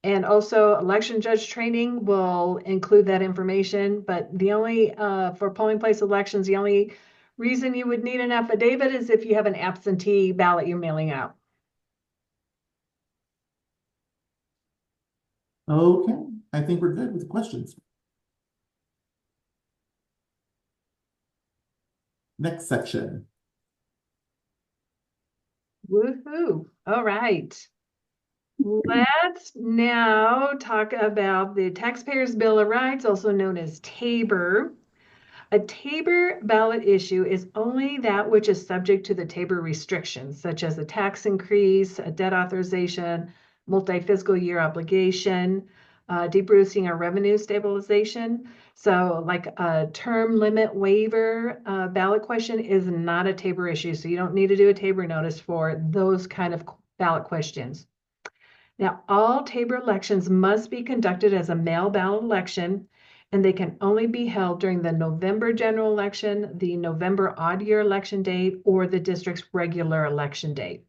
[SPEAKER 3] And also election judge training will include that information, but the only, for polling place elections, the only reason you would need an affidavit is if you have an absentee ballot you're mailing out.
[SPEAKER 1] Okay, I think we're good with the questions. Next section.
[SPEAKER 3] Woohoo. All right. Let's now talk about the Taxpayers' Bill of Rights, also known as TABOR. A TABOR ballot issue is only that which is subject to the TABOR restrictions, such as a tax increase, a debt authorization, multi-fiscal year obligation, de-Brucing or revenue stabilization. So like a term limit waiver ballot question is not a TABOR issue. So you don't need to do a TABOR notice for those kind of ballot questions. Now, all TABOR elections must be conducted as a mail ballot election, and they can only be held during the November general election, the November odd year election date, or the district's regular election date.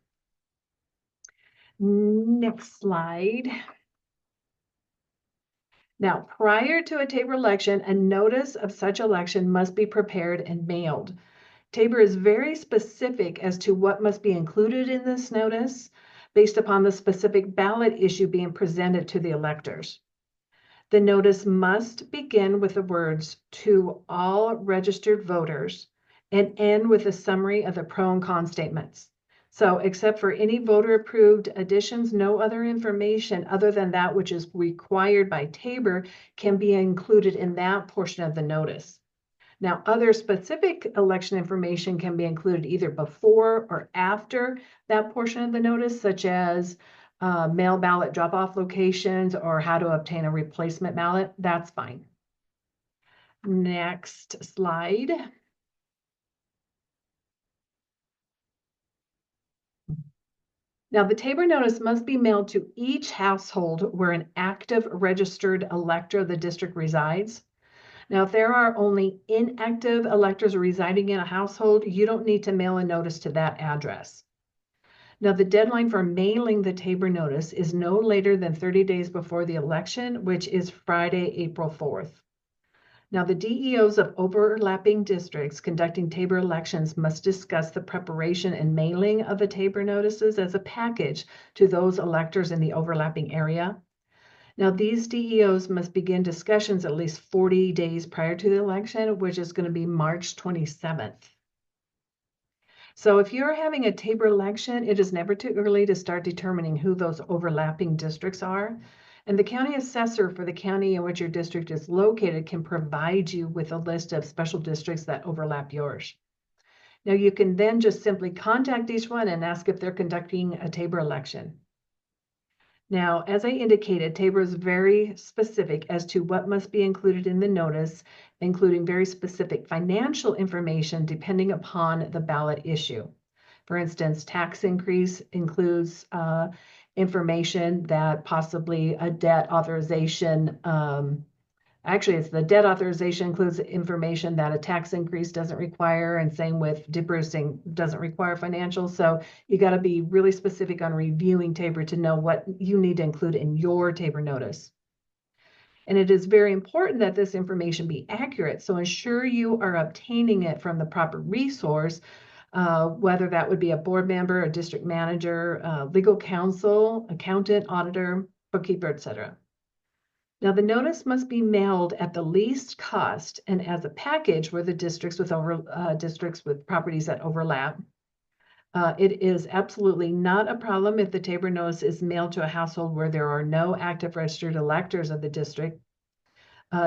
[SPEAKER 3] Next slide. Now, prior to a TABOR election, a notice of such election must be prepared and mailed. TABOR is very specific as to what must be included in this notice based upon the specific ballot issue being presented to the electors. The notice must begin with the words "to all registered voters" and end with a summary of the pro and con statements. So except for any voter approved additions, no other information other than that which is required by Tabor can be included in that portion of the notice. Now, other specific election information can be included either before or after that portion of the notice, such as mail ballot drop-off locations or how to obtain a replacement ballot. That's fine. Next slide. Now, the Tabor notice must be mailed to each household where an active registered elector of the district resides. Now, if there are only inactive electors residing in a household, you don't need to mail a notice to that address. Now, the deadline for mailing the Tabor notice is no later than 30 days before the election, which is Friday, April 4th. Now, the DEOs of overlapping districts conducting Tabor elections must discuss the preparation and mailing of the Tabor notices as a package to those electors in the overlapping area. Now, these DEOs must begin discussions at least 40 days prior to the election, which is going to be March 27th. So if you're having a Tabor election, it is never too early to start determining who those overlapping districts are. And the county assessor for the county in which your district is located can provide you with a list of special districts that overlap yours. Now, you can then just simply contact each one and ask if they're conducting a Tabor election. Now, as I indicated, Tabor is very specific as to what must be included in the notice, including very specific financial information depending upon the ballot issue. For instance, tax increase includes information that possibly a debt authorization, actually it's the debt authorization includes information that a tax increase doesn't require, and same with debrucing doesn't require financial. So you got to be really specific on reviewing Tabor to know what you need to include in your Tabor notice. And it is very important that this information be accurate. So ensure you are obtaining it from the proper resource, whether that would be a board member, a district manager, legal counsel, accountant, auditor, bookkeeper, etc. Now, the notice must be mailed at the least cost and as a package where the districts with properties that overlap. It is absolutely not a problem if the Tabor notice is mailed to a household where there are no active registered electors of the district.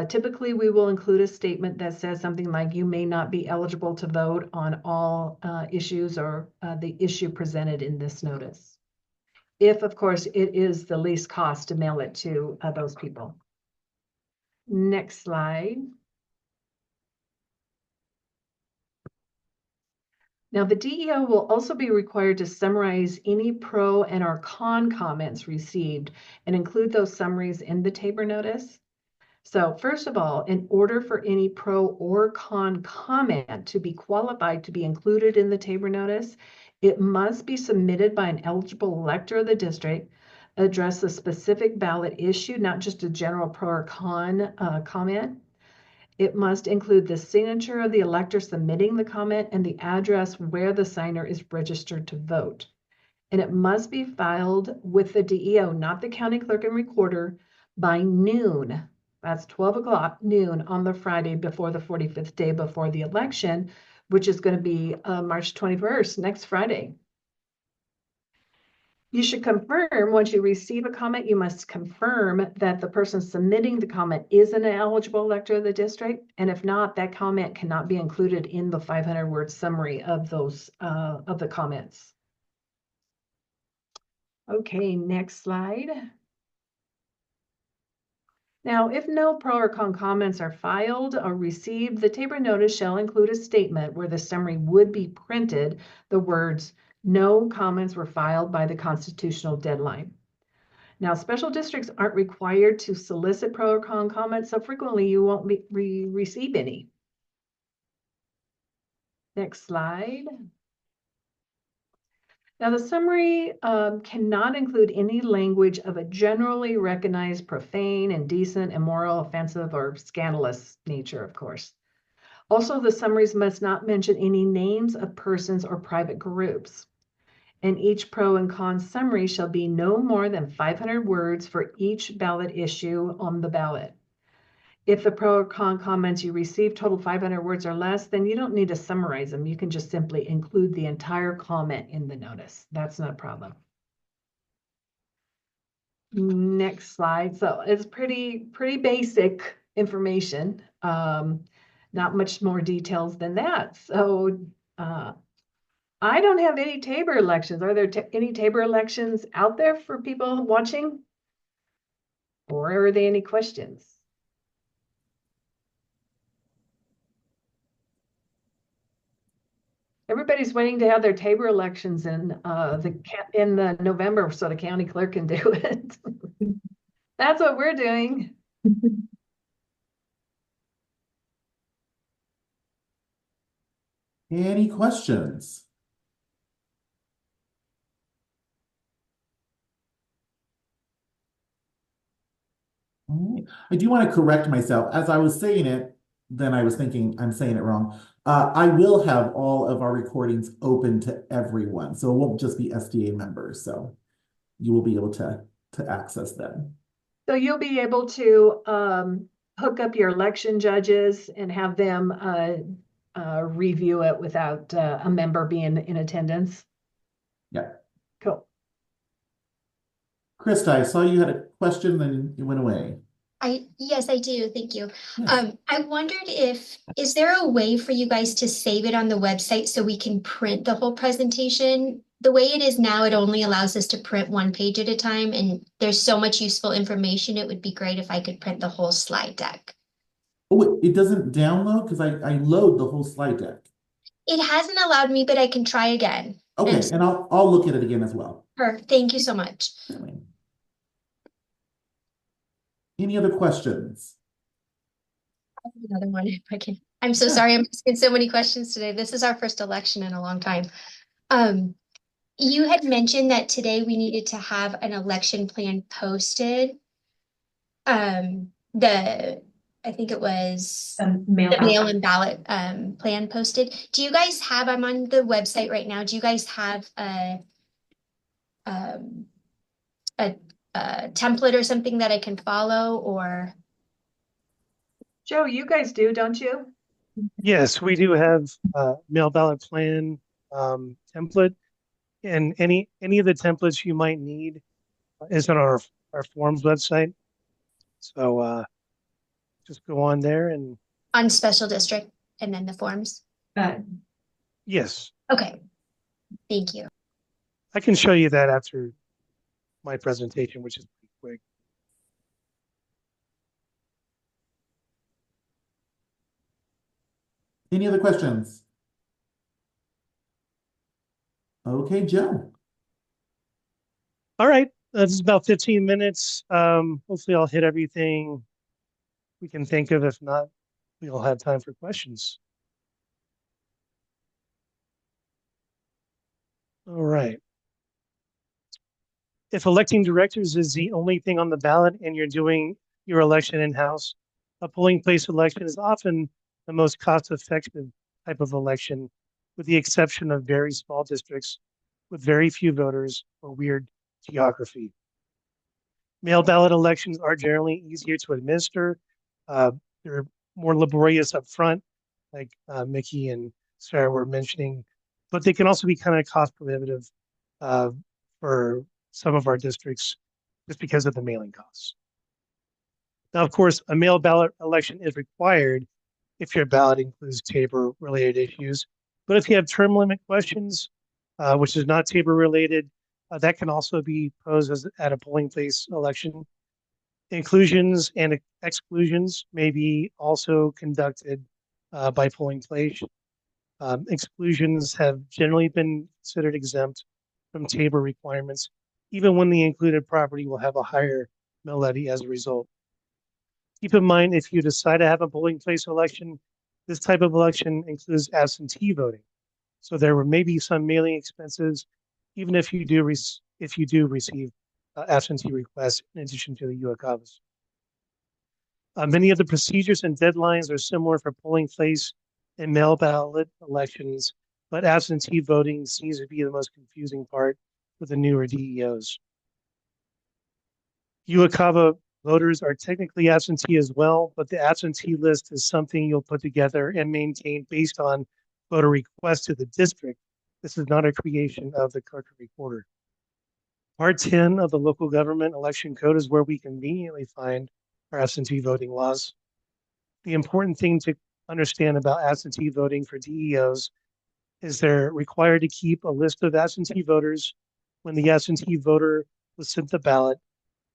[SPEAKER 3] Typically, we will include a statement that says something like, you may not be eligible to vote on all issues or the issue presented in this notice. If, of course, it is the least cost to mail it to those people. Next slide. Now, the DEO will also be required to summarize any pro and or con comments received and include those summaries in the Tabor notice. So first of all, in order for any pro or con comment to be qualified to be included in the Tabor notice, it must be submitted by an eligible elector of the district, address a specific ballot issue, not just a general pro or con comment. It must include the signature of the elector submitting the comment and the address where the signer is registered to vote. And it must be filed with the DEO, not the county clerk and recorder, by noon. That's 12 o'clock noon on the Friday before the 45th day before the election, which is going to be March 21st, next Friday. You should confirm once you receive a comment, you must confirm that the person submitting the comment is an eligible elector of the district. And if not, that comment cannot be included in the 500-word summary of those of the comments. Okay, next slide. Now, if no pro or con comments are filed or received, the Tabor notice shall include a statement where the summary would be printed, the words, "No comments were filed by the constitutional deadline." Now, special districts aren't required to solicit pro or con comments, so frequently you won't receive any. Next slide. Now, the summary cannot include any language of a generally recognized profane, indecent, immoral, offensive, or scandalous nature, of course. Also, the summaries must not mention any names of persons or private groups. and each pro and con summary shall be no more than 500 words for each ballot issue on the ballot. If the pro or con comments you receive total 500 words or less, then you don't need to summarize them. You can just simply include the entire comment in the notice. That's not a problem. Next slide. So it's pretty basic information. Not much more details than that. So I don't have any Tabor elections. Are there any Tabor elections out there for people watching? Or are there any questions? Everybody's waiting to have their Tabor elections in the November so the county clerk can do it. That's what we're doing.
[SPEAKER 1] Any questions? All right. I do want to correct myself. As I was saying it, then I was thinking I'm saying it wrong. I will have all of our recordings open to everyone, so it won't just be SDA members. So you will be able to access them.
[SPEAKER 3] So you'll be able to hook up your election judges and have them review it without a member being in attendance.
[SPEAKER 1] Yeah.
[SPEAKER 3] Cool.
[SPEAKER 1] Krista, I saw you had a question, then you went away.
[SPEAKER 10] Yes, I do. Thank you.
[SPEAKER 1] Yeah.
[SPEAKER 10] I wondered is there a way for you guys to save it on the website so we can print the whole presentation? The way it is now, it only allows us to print one page at a time, and there's so much useful information. It would be great if I could print the whole slide deck.
[SPEAKER 1] Oh, it doesn't download because I load the whole slide deck.
[SPEAKER 10] It hasn't allowed me, but I can try again.
[SPEAKER 1] Okay, and I'll look at it again as well.
[SPEAKER 10] Thank you so much.
[SPEAKER 1] Any other questions?
[SPEAKER 10] Another one if I can. I'm so sorry I'm asking so many questions today. This is our first election in a long time. You had mentioned that today we needed to have an election plan posted. I think it was the mail-in ballot plan posted. Do you guys have, I'm on the website right now, do you guys have a template or something that I can follow, or?
[SPEAKER 3] Joe, you guys do, don't you?
[SPEAKER 2] Yes, we do have a mail ballot plan template, and any of the templates you might need is on our forms website. So just go on there and
[SPEAKER 10] On special district and then the forms?
[SPEAKER 2] yes.
[SPEAKER 10] Okay, thank you.
[SPEAKER 2] I can show you that after my presentation, which is pretty quick.
[SPEAKER 1] Any other questions? Okay, Joe.
[SPEAKER 2] All right, this is about 15 minutes. Hopefully I'll hit everything we can think of. If not, we'll have time for questions. All right. If electing directors is the only thing on the ballot and you're doing your election in-house, a polling place election is often the most cost-effective type of election, with the exception of very small districts with very few voters or weird geography. Mail ballot elections are generally easier to administer. They're more laborious up front, like Mickey and Sarah were mentioning, but they can also be kind of cost prohibitive for some of our districts just because of the mailing costs. Now, of course, a mail ballot election is required if your ballot includes Tabor related issues. But if you have term limit questions, which is not Tabor related, that can also be posed at a polling place election. Inclusions and exclusions may be also conducted by polling place. Exclusions have generally been considered exempt from Tabor requirements, even when the included property will have a higher mill levy as a result. Keep in mind, if you decide to have a polling place election, this type of election includes absentee voting. So there may be some mailing expenses, even if you do receive absentee requests in addition to the UOCAVs. Many of the procedures and deadlines are similar for polling place and mail ballot elections, but absentee voting seems to be the most confusing part with the newer DEOs. UOCAVA voters are technically absentee as well, but the absentee list is something you'll put together and maintain based on voter requests to the district. This is not a creation of the clerk recorder. Part 10 of the local government election code is where we conveniently find our absentee voting laws. The important thing to understand about absentee voting for DEOs is they're required to keep a list of absentee voters when the absentee voter was sent the ballot,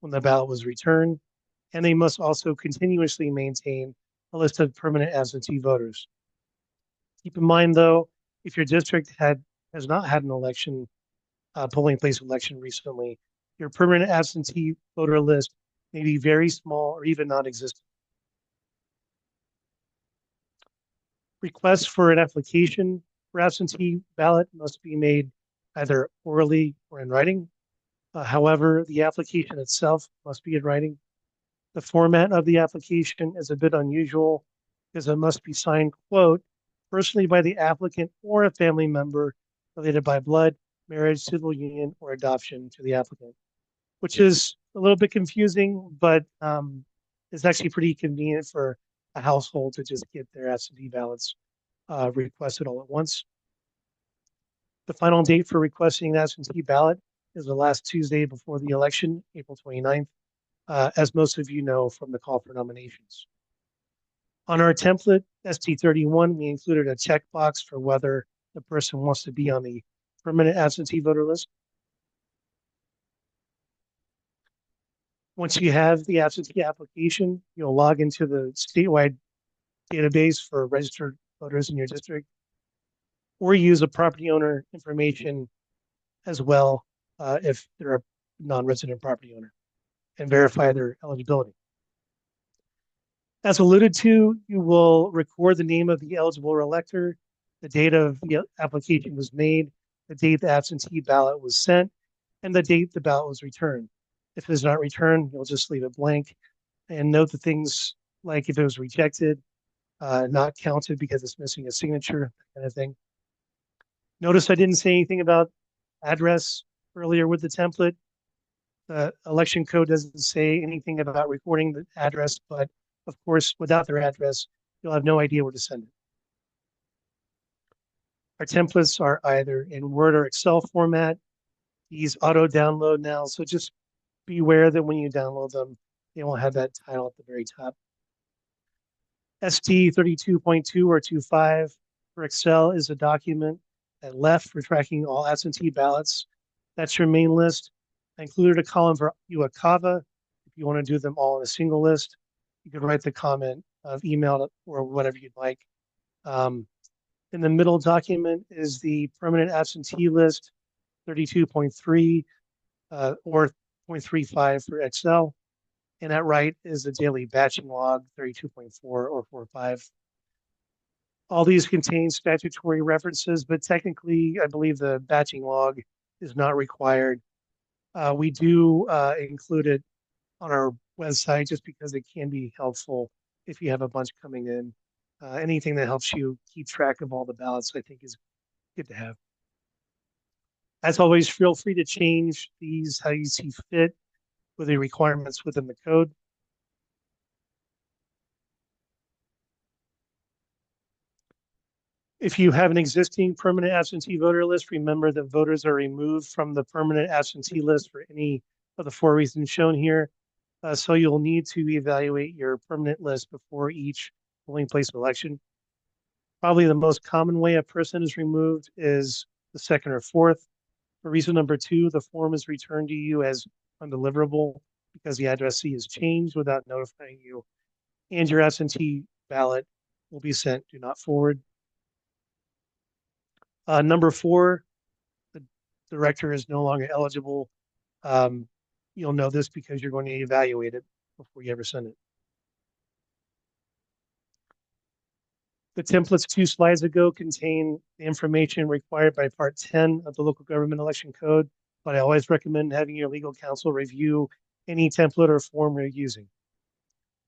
[SPEAKER 2] when the ballot was returned, and they must also continuously maintain a list of permanent absentee voters. Keep in mind, though, if your district has not had an election, polling place election recently, your permanent absentee voter list may be very small or even non-existent. Requests for an application for absentee ballot must be made either orally or in writing. However, the application itself must be in writing. The format of the application is a bit unusual because it must be signed, quote, personally by the applicant or a family member related by blood, marriage, civil union, or adoption to the applicant, which is a little bit confusing, but it's actually pretty convenient for a household to just get their absentee ballots requested all at once. The final date for requesting an absentee ballot is the last Tuesday before the election, April 29th, as most of you know from the call for nominations. On our template, ST31, we included a checkbox for whether the person wants to be on the permanent absentee voter list. Once you have the absentee application, you'll log into the statewide database for registered voters in your district, or use a property owner information as well if they're a non-resident property owner, and verify their eligibility. As alluded to, you will record the name of the eligible elector, the date of the application was made, the date the absentee ballot was sent, and the date the ballot was returned. If it is not returned, you'll just leave it blank and note the things like if it was rejected, not counted because it's missing a signature, that kind of thing. Notice I didn't say anything about address earlier with the template. The election code doesn't say anything about recording the address, but of course, without their address, you'll have no idea where to send it. Our templates are either in Word or Excel format. These auto download now, so just beware that when you download them, they won't have that title at the very top. ST 32.2 or 2.5 for Excel is a document that left for tracking all absentee ballots. That's your main list. I included a column for UOCAVA. If you want to do them all in a single list, you could write the comment of email or whatever you'd like. In the middle document is the permanent absentee list, 32.3 or 0.35 for Excel. And at right is the daily batching log, 32.4 or 4.5. All these contain statutory references, but technically, I believe the batching log is not required. We do include it on our website just because it can be helpful if you have a bunch coming in. Anything that helps you keep track of all the ballots, I think, is good to have. As always, feel free to change these how you see fit with the requirements within the code. If you have an existing permanent absentee voter list, remember that voters are removed from the permanent absentee list for any of the 4 reasons shown here. So you'll need to evaluate your permanent list before each polling place election. Probably the most common way a person is removed is the 2nd or 4th. For reason number 2, the form is returned to you as undeliverable because the addressee has changed without notifying you, and your absentee ballot will be sent do not forward. Number 4, the director is no longer eligible. You'll know this because you're going to evaluate it before you ever send it. The templates 2 slides ago contain the information required by Part 10 of the Local Government Election Code, but I always recommend having your legal counsel review any template or form you're using.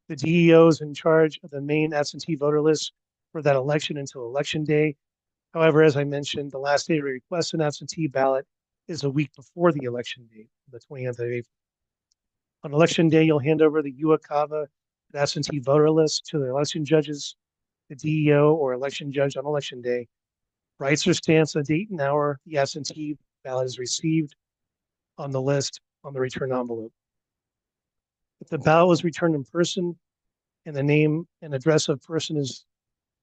[SPEAKER 2] The DEO is in charge of the main absentee voter list for that election until election day. However, as I mentioned, the last day to request an absentee ballot is a week before the election date, the 20th of April. On election day, you'll hand over the UACAVA absentee voter list to the election judges, the DEO or election judge on election day. Writes or stamps the date and hour the absentee ballot is received on the list on the return envelope. If the ballot was returned in person and the name and address of person is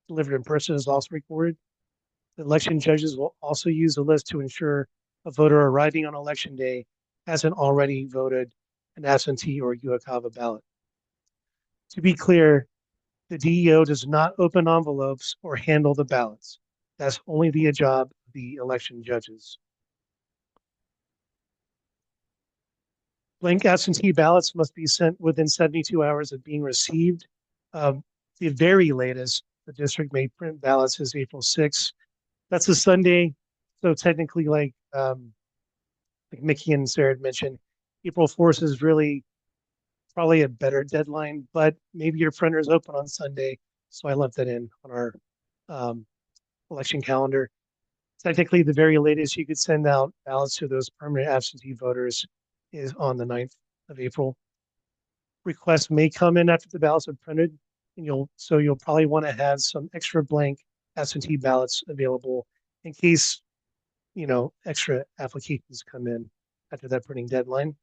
[SPEAKER 2] delivered in person is also recorded, the election judges will also use the list to ensure a voter arriving on election day hasn't already voted an absentee or UACAVA ballot. To be clear, the DEO does not open envelopes or handle the ballots. That's only the job of the election judges. Blank absentee ballots must be sent within 72 hours of being received. The very latest the district may print ballots is April 6th. That's a Sunday, so technically, like Mickey and Sarah had mentioned, April 4th is really probably a better deadline, but maybe your printer is open on Sunday, so I left that in on our election calendar. Technically, the very latest you could send out ballots to those permanent absentee voters is on the 9th of April. Requests may come in after the ballots are printed, and you'll probably want to have some extra blank absentee ballots available in case extra applications come in after that printing deadline.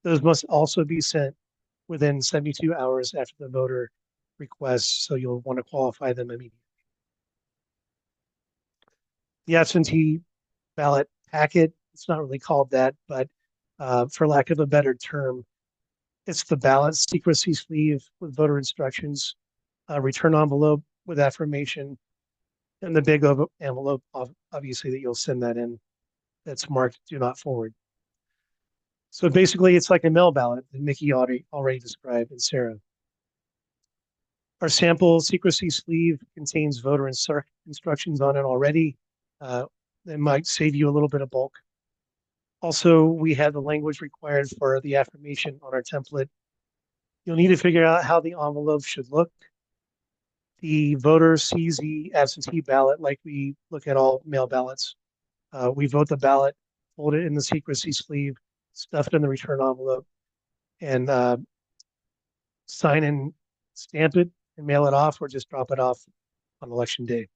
[SPEAKER 2] Those must also be sent within 72 hours after the voter requests, so you'll want to qualify them immediately. The absentee ballot packet, it's not really called that, but for lack of a better term, it's the ballot secrecy sleeve with voter instructions, return envelope with affirmation, and the big envelope, obviously, that you'll send that in that's marked do not forward. So basically, it's like a mail ballot that Mickey already described, and Sarah. Our sample secrecy sleeve contains voter instructions on it already. That might save you a little bit of bulk. Also, we have the language required for the affirmation on our template. You'll need to figure out how the envelope should look. The voter sees the absentee ballot like we look at all mail ballots. We vote the ballot, fold it in the secrecy sleeve, stuff it in the return envelope, and sign and stamp it and mail it off or just drop it off on election day.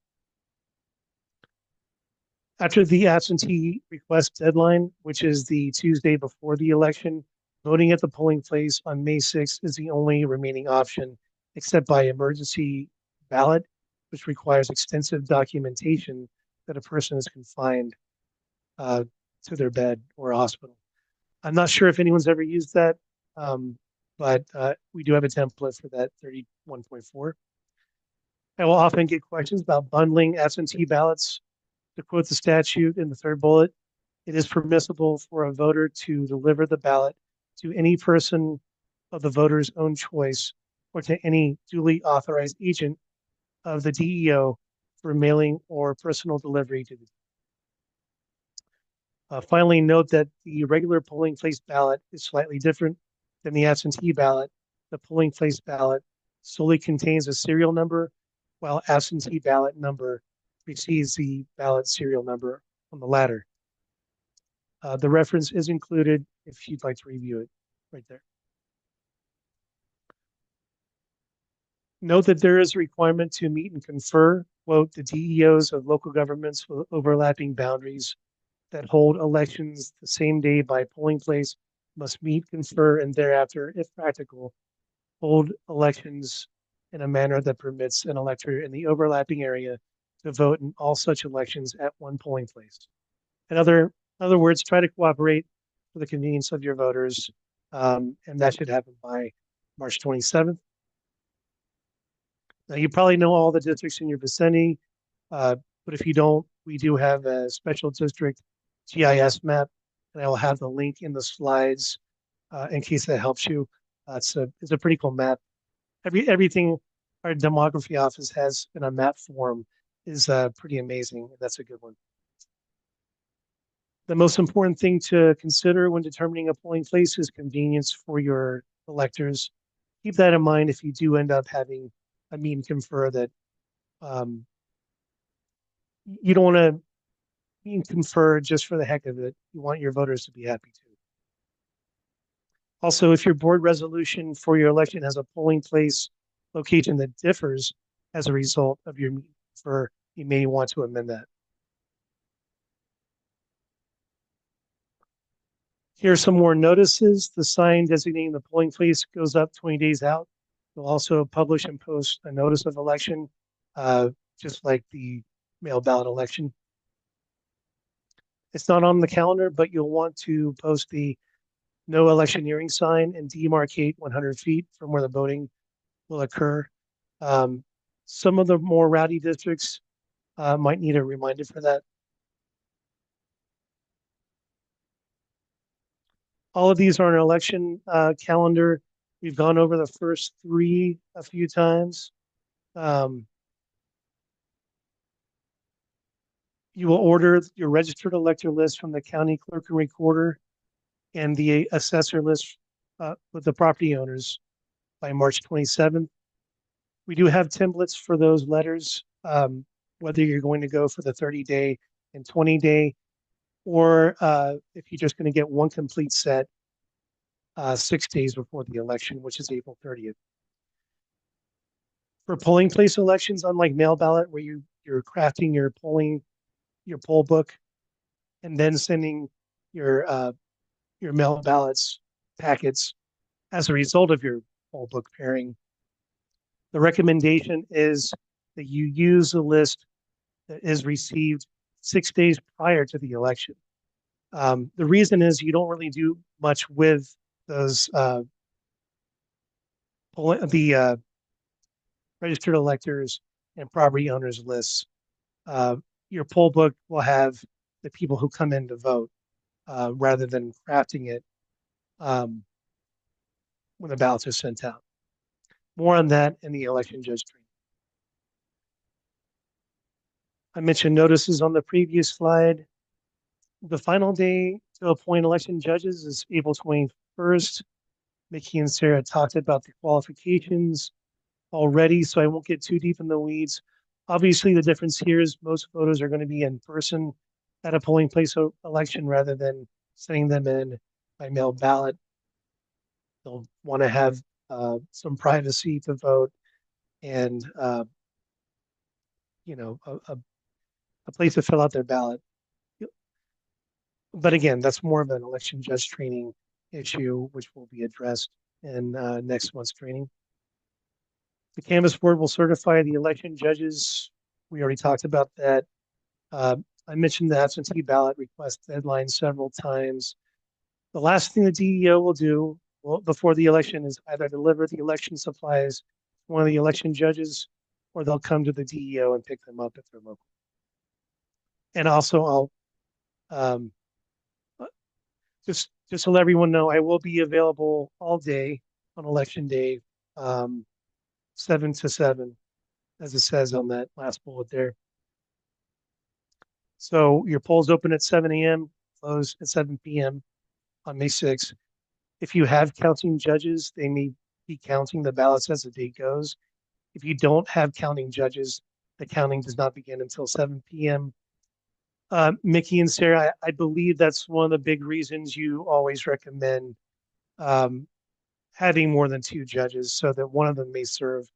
[SPEAKER 2] After the absentee request deadline, which is the Tuesday before the election, voting at the polling place on May 6th is the only remaining option, except by emergency ballot, which requires extensive documentation that a person is confined to their bed or hospital. I'm not sure if anyone's ever used that, but we do have a template for that 31.4. I will often get questions about bundling absentee ballots. To quote the statute in the third bullet, it is permissible for a voter to deliver the ballot to any person of the voter's own choice or to any duly authorized agent of the DEO for mailing or personal delivery to the finally, note that the regular polling place ballot is slightly different than the absentee ballot. The polling place ballot solely contains a serial number, while absentee ballot number precedes the ballot serial number on the latter. The reference is included if you'd like to review it right there. Note that there is a requirement to meet and confer, quote, the DEOs of local governments with overlapping boundaries that hold elections the same day by polling place must meet, confer, and thereafter, if practical, hold elections in a manner that permits an elector in the overlapping area to vote in all such elections at one polling place. In other words, try to cooperate for the convenience of your voters, and that should happen by March 27th. Now, you probably know all the districts in your vicinity, but if you don't, we do have a special district GIS map, and I will have the link in the slides in case that helps you. It's a pretty cool map. Everything our demography office has in a map form is pretty amazing. That's a good one. The most important thing to consider when determining a polling place is convenience for your electors. Keep that in mind if you do end up having a meet and confer that you don't want to confer just for the heck of it. You want your voters to be happy too. Also, if your board resolution for your election has a polling place location that differs as a result of your meeting, you may want to amend that. Here are some more notices. The sign designating the polling place goes up 20 days out. We'll also publish and post a notice of election, just like the mail ballot election. It's not on the calendar, but you'll want to post the no electioneering sign and demarcate 100 feet from where the voting will occur. Some of the more rowdy districts might need a reminder for that. All of these are on an election calendar. We've gone over the first three a few times. You will order your registered elector list from the county clerk and recorder and the assessor list with the property owners by March 27th. We do have templates for those letters, whether you're going to go for the 30-day and 20-day, or if you're just going to get one complete set 6 days before the election, which is April 30th. For polling place elections, unlike mail ballot, where you're crafting your poll book and then sending your mail ballots packets as a result of your poll book pairing, the recommendation is that you use a list that is received 6 days prior to the election. The reason is you don't really do much with those registered electors and property owners lists. Your poll book will have the people who come in to vote rather than crafting it when the ballots are sent out. More on that in the election judge training. I mentioned notices on the previous slide. The final day to appoint election judges is April 21st. Mickey and Sarah talked about the qualifications already, so I won't get too deep in the weeds. Obviously, the difference here is most voters are going to be in person at a polling place election rather than sending them in by mail ballot. They'll want to have some privacy to vote and a place to fill out their ballot. But again, that's more of an election judge training issue, which will be addressed in next month's training. The Canvas board will certify the election judges. We already talked about that. I mentioned the absentee ballot request deadline several times. The last thing the DEO will do before the election is either deliver the election supplies to one of the election judges, or they'll come to the DEO and pick them up if they're local. And also, I'll just to let everyone know, I will be available all day on election day, 7 to 7, as it says on that last bullet there. So your polls open at 7 a.m., close at 7 p.m. on May 6th. If you have counting judges, they may be counting the ballots as the day goes. If you don't have counting judges, the counting does not begin until 7 p.m. Mickey and Sarah, I believe that's one of the big reasons you always recommend having more than 2 judges, so that one of them may serve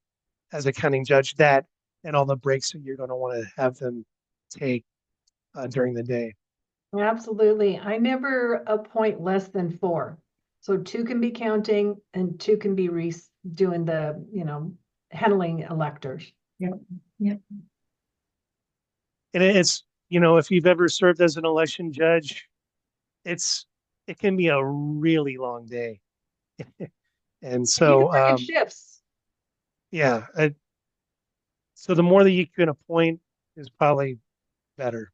[SPEAKER 2] as a counting judge, that and all the breaks that you're going to want to have them take during the day.
[SPEAKER 3] Absolutely. I never appoint less than 4. So 2 can be counting and 2 can be doing the, handling electors.
[SPEAKER 6] Yep. Yep.
[SPEAKER 2] And it's, if you've ever served as an election judge, it can be a really long day. And so,
[SPEAKER 3] shifts.
[SPEAKER 2] Yeah. So the more that you can appoint is probably better.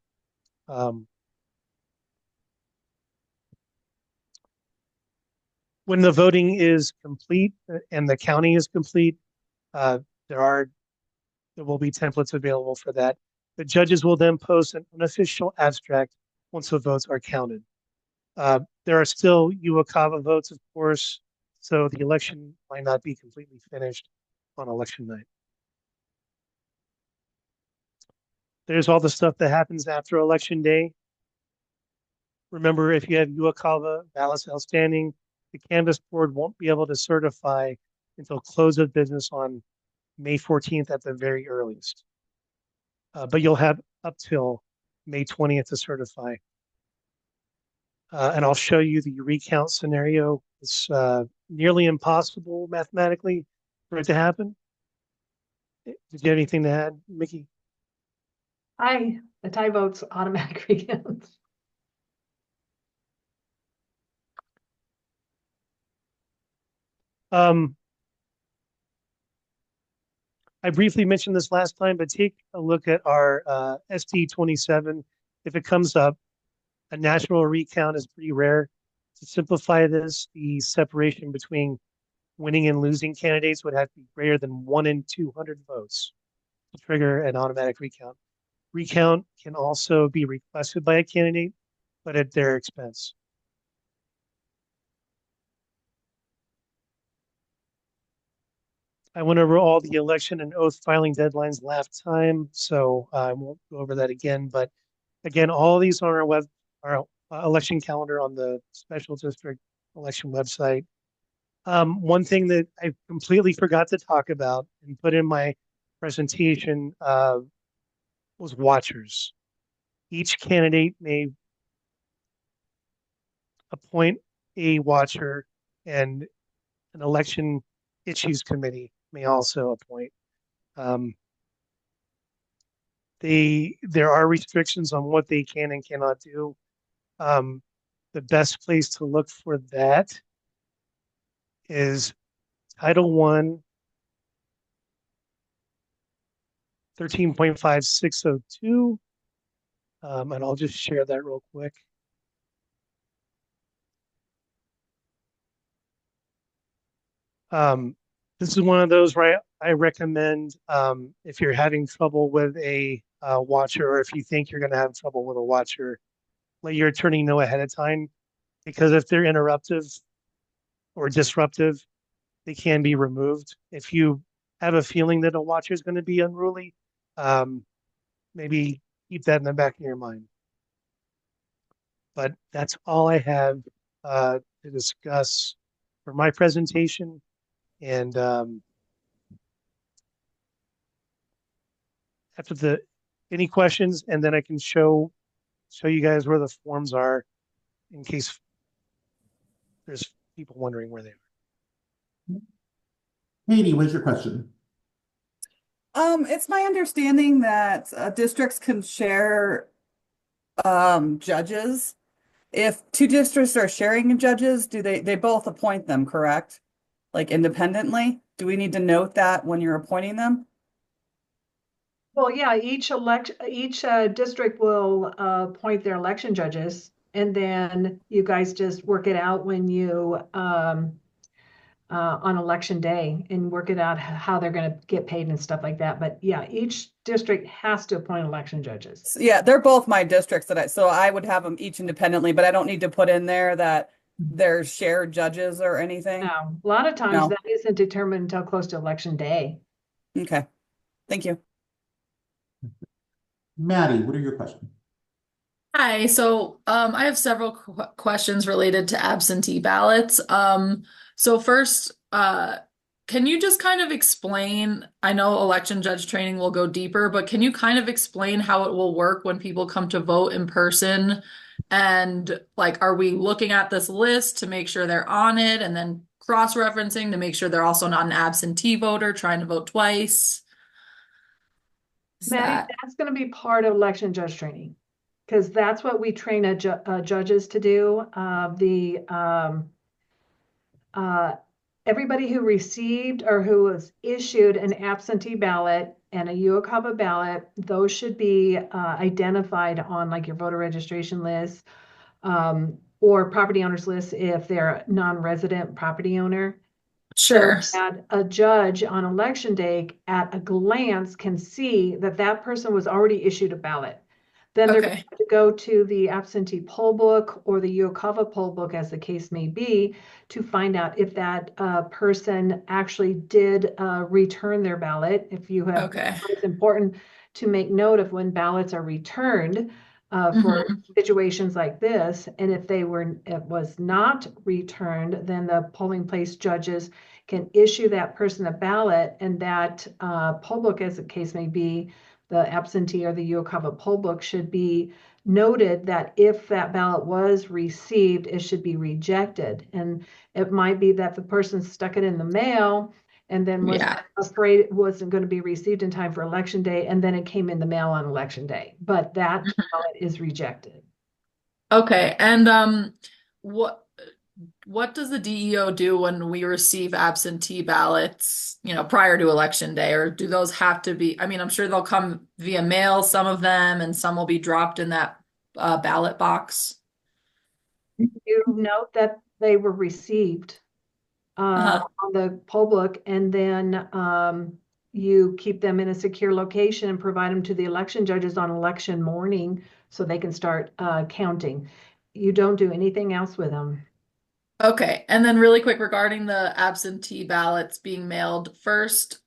[SPEAKER 2] When the voting is complete and the counting is complete, there will be templates available for that. The judges will then post an unofficial abstract once the votes are counted. There are still UOCAVA votes, of course, so the election might not be completely finished on election night. There's all the stuff that happens after election day. Remember, if you have UACAVA ballots outstanding, the Canvas board won't be able to certify until close of business on May 14th at the very earliest. But you'll have up till May 20th to certify. And I'll show you the recount scenario. It's nearly impossible mathematically for it to happen. Did you have anything to add, Mickey?
[SPEAKER 3] The tie vote's automatic recount.
[SPEAKER 2] I briefly mentioned this last time, but take a look at our ST27. If it comes up, a national recount is pretty rare. To simplify this, the separation between winning and losing candidates would have to be greater than 1 in 200 votes to trigger an automatic recount. Recount can also be requested by a candidate, but at their expense. I went over all the election and oath filing deadlines last time, so I won't go over that again. But again, all these on our election calendar on the special district election website. One thing that I completely forgot to talk about and put in my presentation was watchers. Each candidate may appoint a watcher, and an election issues committee may also appoint. There are restrictions on what they can and cannot do. The best place to look for that is Title I, 13.5602. And I'll just share that real quick. This is one of those where I recommend if you're having trouble with a watcher, or if you think you're going to have trouble with a watcher, let your attorney know ahead of time, because if they're interruptive or disruptive, they can be removed. If you have a feeling that a watcher is going to be unruly, maybe keep that in the back of your mind. But that's all I have to discuss for my presentation. And after any questions, and then I can show you guys where the forms are in case there's people wondering where they are.
[SPEAKER 1] Katie, what's your question?
[SPEAKER 11] It's my understanding that districts can share judges. If two districts are sharing judges, do they both appoint them, correct? Like independently? Do we need to note that when you're appointing them?
[SPEAKER 3] Well, yeah, each district will appoint their election judges, and then you guys just work it out when you on election day, and work it out how they're going to get paid and stuff like that. But yeah, each district has to appoint election judges.
[SPEAKER 11] So, yeah, they're both my districts so I would have them each independently, but I don't need to put in there that they're shared judges or anything.
[SPEAKER 3] No, a lot of times that isn't determined until close to election day.
[SPEAKER 11] Okay, thank you.
[SPEAKER 1] Maddie, what are your questions?
[SPEAKER 9] Hi, so I have several questions related to absentee ballots. So first, can you just kind of explain, I know election judge training will go deeper, but can you kind of explain how it will work when people come to vote in person? And like, are we looking at this list to make sure they're on it, and then cross-referencing to make sure they're also not an absentee voter trying to vote twice?
[SPEAKER 3] Maddie, that's going to be part of election judge training, because that's what we train judges to do. Everybody who received or who was issued an absentee ballot and a UOCAVA ballot, those should be identified on like your voter registration list or property owners list if they're a non-resident property owner.
[SPEAKER 9] Sure.
[SPEAKER 3] So that a judge on election day at a glance can see that that person was already issued a ballot. Then they're
[SPEAKER 9] Okay.
[SPEAKER 3] going to go to the absentee poll book or the UOCAVA poll book, as the case may be, to find out if that person actually did return their ballot. If you have,
[SPEAKER 9] Okay.
[SPEAKER 3] it's important to make note of when ballots are returned for situations like this. And if it was not returned, then the polling place judges can issue that person a ballot, and that poll book, as the case may be, the absentee or the UOCAVA poll book, should be noted that if that ballot was received, it should be rejected. And it might be that the person stuck it in the mail and then was
[SPEAKER 9] Yeah.
[SPEAKER 3] afraid it wasn't going to be received in time for election day, and then it came in the mail on election day. But that ballot is rejected.
[SPEAKER 9] Okay. And what does the DEO do when we receive absentee ballots, prior to election day? Or do those have to be, I mean, I'm sure they'll come via mail, some of them, and some will be dropped in that ballot box.
[SPEAKER 3] You note that they were received on the poll book, and then you keep them in a secure location and provide them to the election judges on election morning so they can start counting. You don't do anything else with them.
[SPEAKER 9] Okay, and then really quick regarding the absentee ballots being mailed first,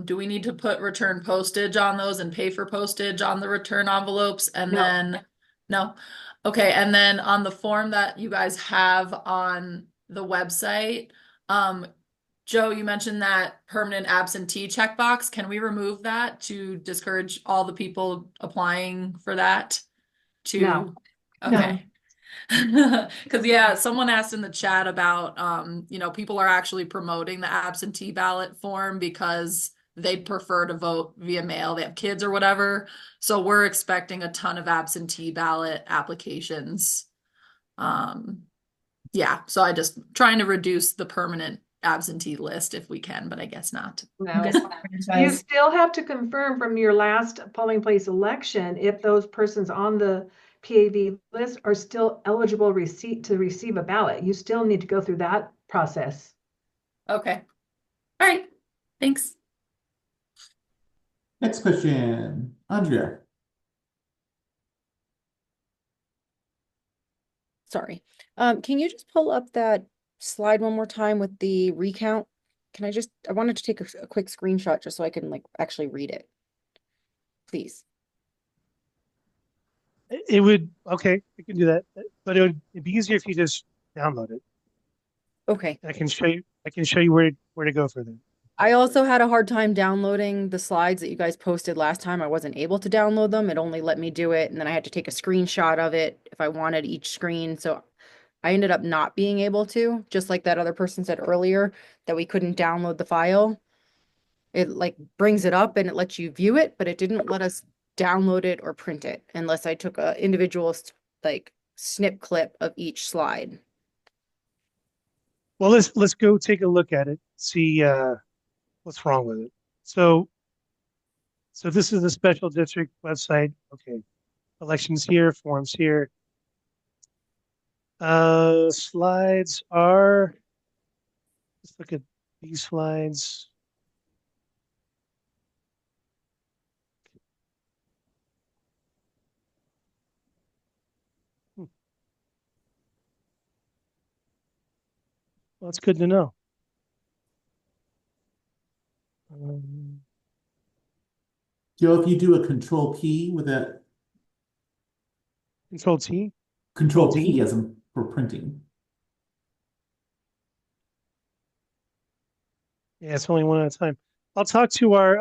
[SPEAKER 9] do we need to put return postage on those and pay for postage on the return envelopes? And
[SPEAKER 3] No.
[SPEAKER 9] then, no? Okay, and then on the form that you guys have on the website, Joe, you mentioned that permanent absentee checkbox. Can we remove that to discourage all the people applying for that?
[SPEAKER 3] No.
[SPEAKER 9] Okay. Because yeah, someone asked in the chat about people are actually promoting the absentee ballot form because they'd prefer to vote via mail. They have kids or whatever. So we're expecting a ton of absentee ballot applications. Yeah, so I just trying to reduce the permanent absentee list if we can, but I guess not.
[SPEAKER 3] No. You still have to confirm from your last polling place election if those persons on the PAV list are still eligible to receive a ballot. You still need to go through that process.
[SPEAKER 9] Okay. All right. Thanks.
[SPEAKER 1] Next question, Andrea.
[SPEAKER 4] Sorry. Can you just pull up that slide one more time with the recount? I wanted to take a quick screenshot just so I can actually read it. Please.
[SPEAKER 2] Okay, we can do that, but it'd be easier if you just download it.
[SPEAKER 4] Okay.
[SPEAKER 2] I can show you where to go for that.
[SPEAKER 4] I also had a hard time downloading the slides that you guys posted last time. I wasn't able to download them. It only let me do it, and then I had to take a screenshot of it if I wanted each screen. So I ended up not being able to, just like that other person said earlier, that we couldn't download the file. It brings it up and it lets you view it, but it didn't let us download it or print it unless I took a individual snip clip of each slide.
[SPEAKER 2] Well, let's go take a look at it, see what's wrong with it. So this is the special district website. Okay, elections here, forms here. Slides are, let's look at these slides. Well, that's good to know.
[SPEAKER 1] Joe, if you do a control P with that.
[SPEAKER 2] Control T?
[SPEAKER 1] Control P as in for printing.
[SPEAKER 2] Yeah, it's only one at a time. I'll talk to our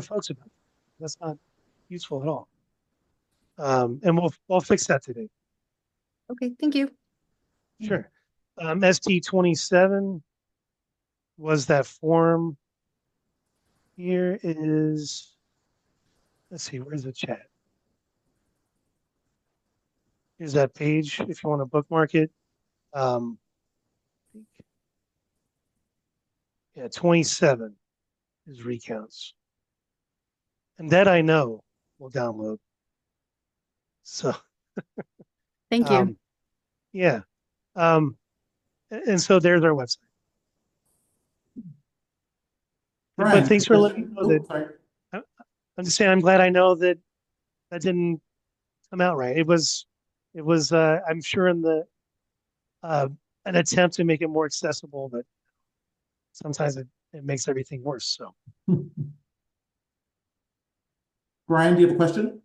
[SPEAKER 2] folks about it. That's not useful at all. And we'll fix that today.
[SPEAKER 4] Okay, thank you.
[SPEAKER 2] Sure. ST27 was that form. Here is, let's see, where's the chat? Here's that page if you want to bookmark it. Yeah, 27 is recounts. And that I know will download. So
[SPEAKER 4] thank you.
[SPEAKER 2] Yeah. And so there's our website.
[SPEAKER 1] Brian,
[SPEAKER 2] thanks for letting me know that.
[SPEAKER 1] sorry.
[SPEAKER 2] I'm just saying, I'm glad I know that that didn't come out right. It was, I'm sure in the, an attempt to make it more accessible, but sometimes it makes everything worse. So,
[SPEAKER 1] Brian, do you have a question?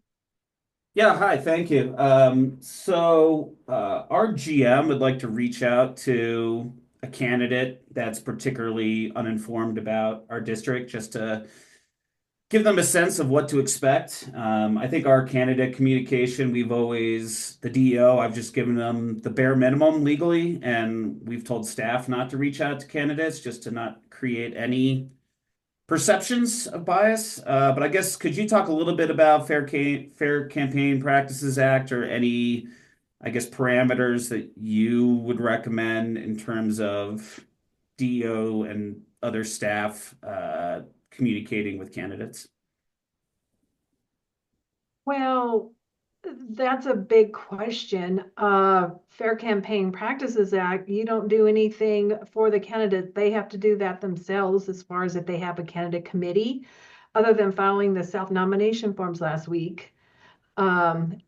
[SPEAKER 12] Yeah, hi, thank you. Our GM would like to reach out to a candidate that's particularly uninformed about our district, just to give them a sense of what to expect. I think our candidate communication, the DEO, I've just given them the bare minimum legally, and we've told staff not to reach out to candidates just to not create any perceptions of bias. But I guess could you talk a little bit about Fair Campaign Practices Act, or any, I guess, parameters that you would recommend in terms of DEO and other staff communicating with candidates?
[SPEAKER 3] Well, that's a big question. Fair Campaign Practices Act, you don't do anything for the candidate. They have to do that themselves, as far as if they have a candidate committee, other than filing the self-nomination forms last week. Like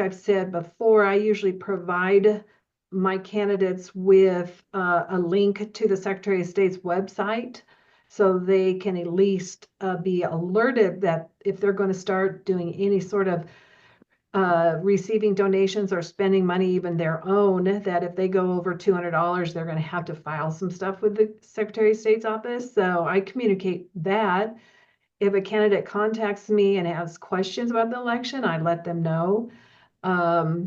[SPEAKER 3] I've said before, I usually provide my candidates with a link to the Secretary of State's website, so they can at least be alerted that if they're going to start doing any sort of receiving donations or spending money, even their own, that if they go over $200, they're going to have to file some stuff with the Secretary of State's office. So I communicate that. If a candidate contacts me and has questions about the election, I let them know. I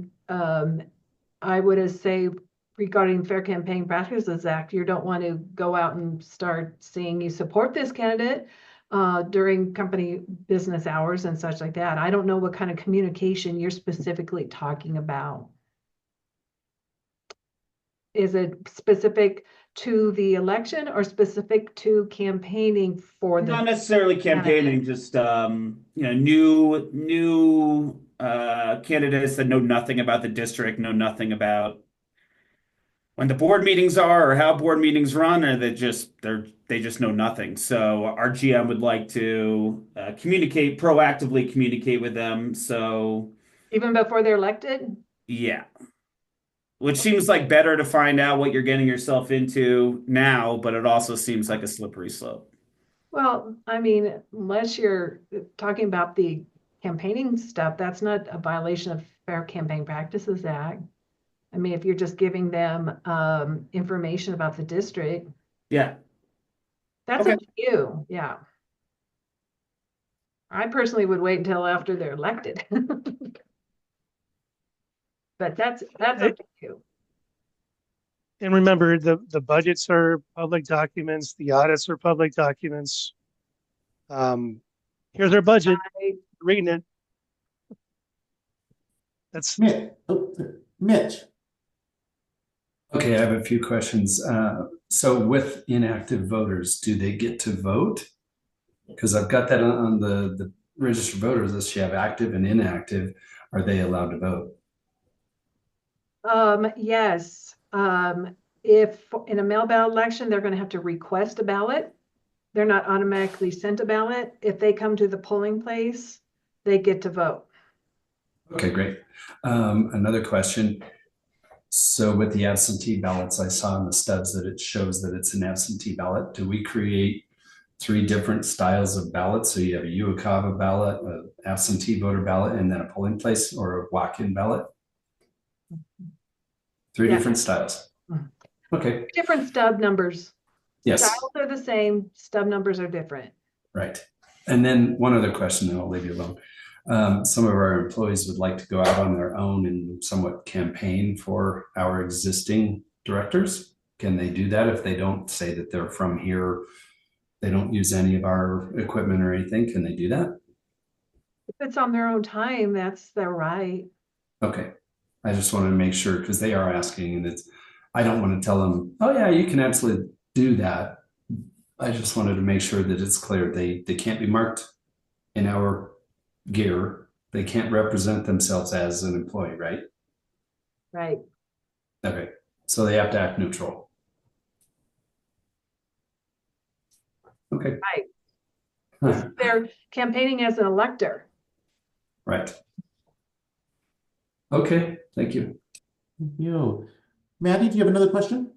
[SPEAKER 3] would say, regarding Fair Campaign Practices Act, you don't want to go out and start saying you support this candidate during company business hours and such like that. I don't know what kind of communication you're specifically talking about. Is it specific to the election or specific to campaigning for the?
[SPEAKER 12] Not necessarily campaigning, just new candidates that know nothing about the district, know nothing about when the board meetings are or how board meetings run, or they just know nothing. So our GM would like to proactively communicate with them. So
[SPEAKER 3] Even before they're elected?
[SPEAKER 12] yeah. Which seems like better to find out what you're getting yourself into now, but it also seems like a slippery slope.
[SPEAKER 3] Well, I mean, unless you're talking about the campaigning stuff, that's not a violation of Fair Campaign Practices Act. I mean, if you're just giving them information about the district.
[SPEAKER 12] Yeah.
[SPEAKER 3] That's
[SPEAKER 12] Okay.
[SPEAKER 3] up to you, yeah. I personally would wait until after they're elected. But that's up to you.
[SPEAKER 2] and remember, the budgets are public documents, the audits are public documents. Here's our budget, reading it. That's
[SPEAKER 1] Mitch.
[SPEAKER 8] Okay, I have a few questions. So with inactive voters, do they get to vote? Because I've got that on the registered voters list. You have active and inactive. Are they allowed to vote?
[SPEAKER 3] Yes. If in a mail ballot election, they're going to have to request a ballot. They're not automatically sent a ballot. If they come to the polling place, they get to vote.
[SPEAKER 8] Okay, great. Another question. So with the absentee ballots, I saw in the stubs that it shows that it's an absentee ballot. Do we create 3 different styles of ballots? So you have a UOCAVA ballot, an absentee voter ballot, and then a polling place or a walk-in ballot? 3 different styles. Okay.
[SPEAKER 3] Different stub numbers.
[SPEAKER 8] Yes.
[SPEAKER 3] Styles are the same, stub numbers are different.
[SPEAKER 8] Right. And then one other question, and I'll leave you alone. Some of our employees would like to go out on their own and somewhat campaign for our existing directors. Can they do that if they don't say that they're from here? They don't use any of our equipment or anything. Can they do that?
[SPEAKER 3] If it's on their own time, that's their right.
[SPEAKER 8] Okay. I just wanted to make sure, because they are asking, and I don't want to tell them, oh yeah, you can absolutely do that. I just wanted to make sure that it's clear. They can't be marked in our gear. They can't represent themselves as an employee, right?
[SPEAKER 3] Right.
[SPEAKER 8] Okay. So they have to act neutral. Okay.
[SPEAKER 3] Right. They're campaigning as an elector.
[SPEAKER 8] Right. Okay, thank you.
[SPEAKER 1] Thank you. Maddie, do you have another question?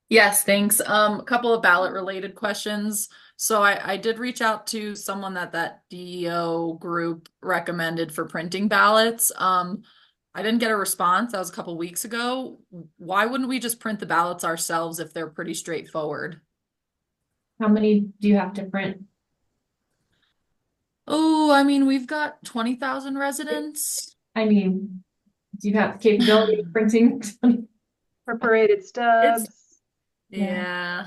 [SPEAKER 9] Yes, thanks. A couple of ballot related questions. So I did reach out to someone that DEO group recommended for printing ballots. I didn't get a response. That was a couple weeks ago. Why wouldn't we just print the ballots ourselves if they're pretty straightforward?
[SPEAKER 6] How many do you have to print?
[SPEAKER 9] Oh, I mean, we've got 20,000 residents.
[SPEAKER 6] I mean, do you have the capability of printing?
[SPEAKER 3] Perforated stubs.
[SPEAKER 9] Yeah.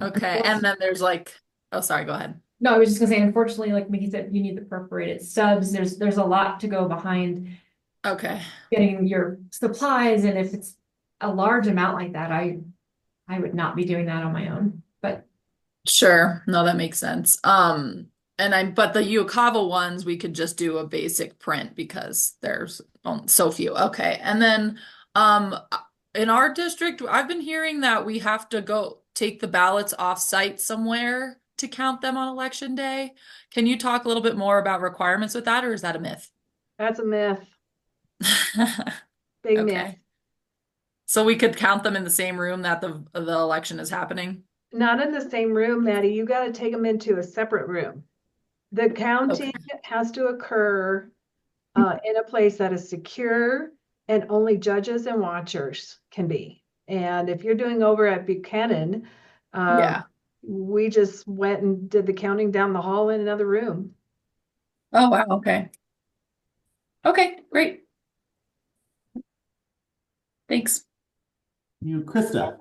[SPEAKER 9] Okay. And then there's like, oh, sorry, go ahead.
[SPEAKER 6] No, I was just gonna say, unfortunately, like Mickey said, you need the perforated stubs. There's a lot to go behind
[SPEAKER 9] Okay.
[SPEAKER 6] getting your supplies, and if it's a large amount like that, I would not be doing that on my own. But
[SPEAKER 9] Sure. No, that makes sense. But the Uokava ones, we could just do a basic print because there's so few. Okay. And then, in our district, I've been hearing that we have to go take the ballots off site somewhere to count them on election day. Can you talk a little bit more about requirements with that, or is that a myth?
[SPEAKER 3] That's a myth. Big myth.
[SPEAKER 9] Okay. So we could count them in the same room that the election is happening?
[SPEAKER 3] Not in the same room, Maddie. You got to take them into a separate room. The counting has to occur in a place that is secure and only judges and watchers can be. And if you're doing over at Buchanan,
[SPEAKER 9] Yeah.
[SPEAKER 3] we just went and did the counting down the hall in another room.
[SPEAKER 9] Oh, wow. Okay. Okay, great. Thanks.
[SPEAKER 1] You, Krista.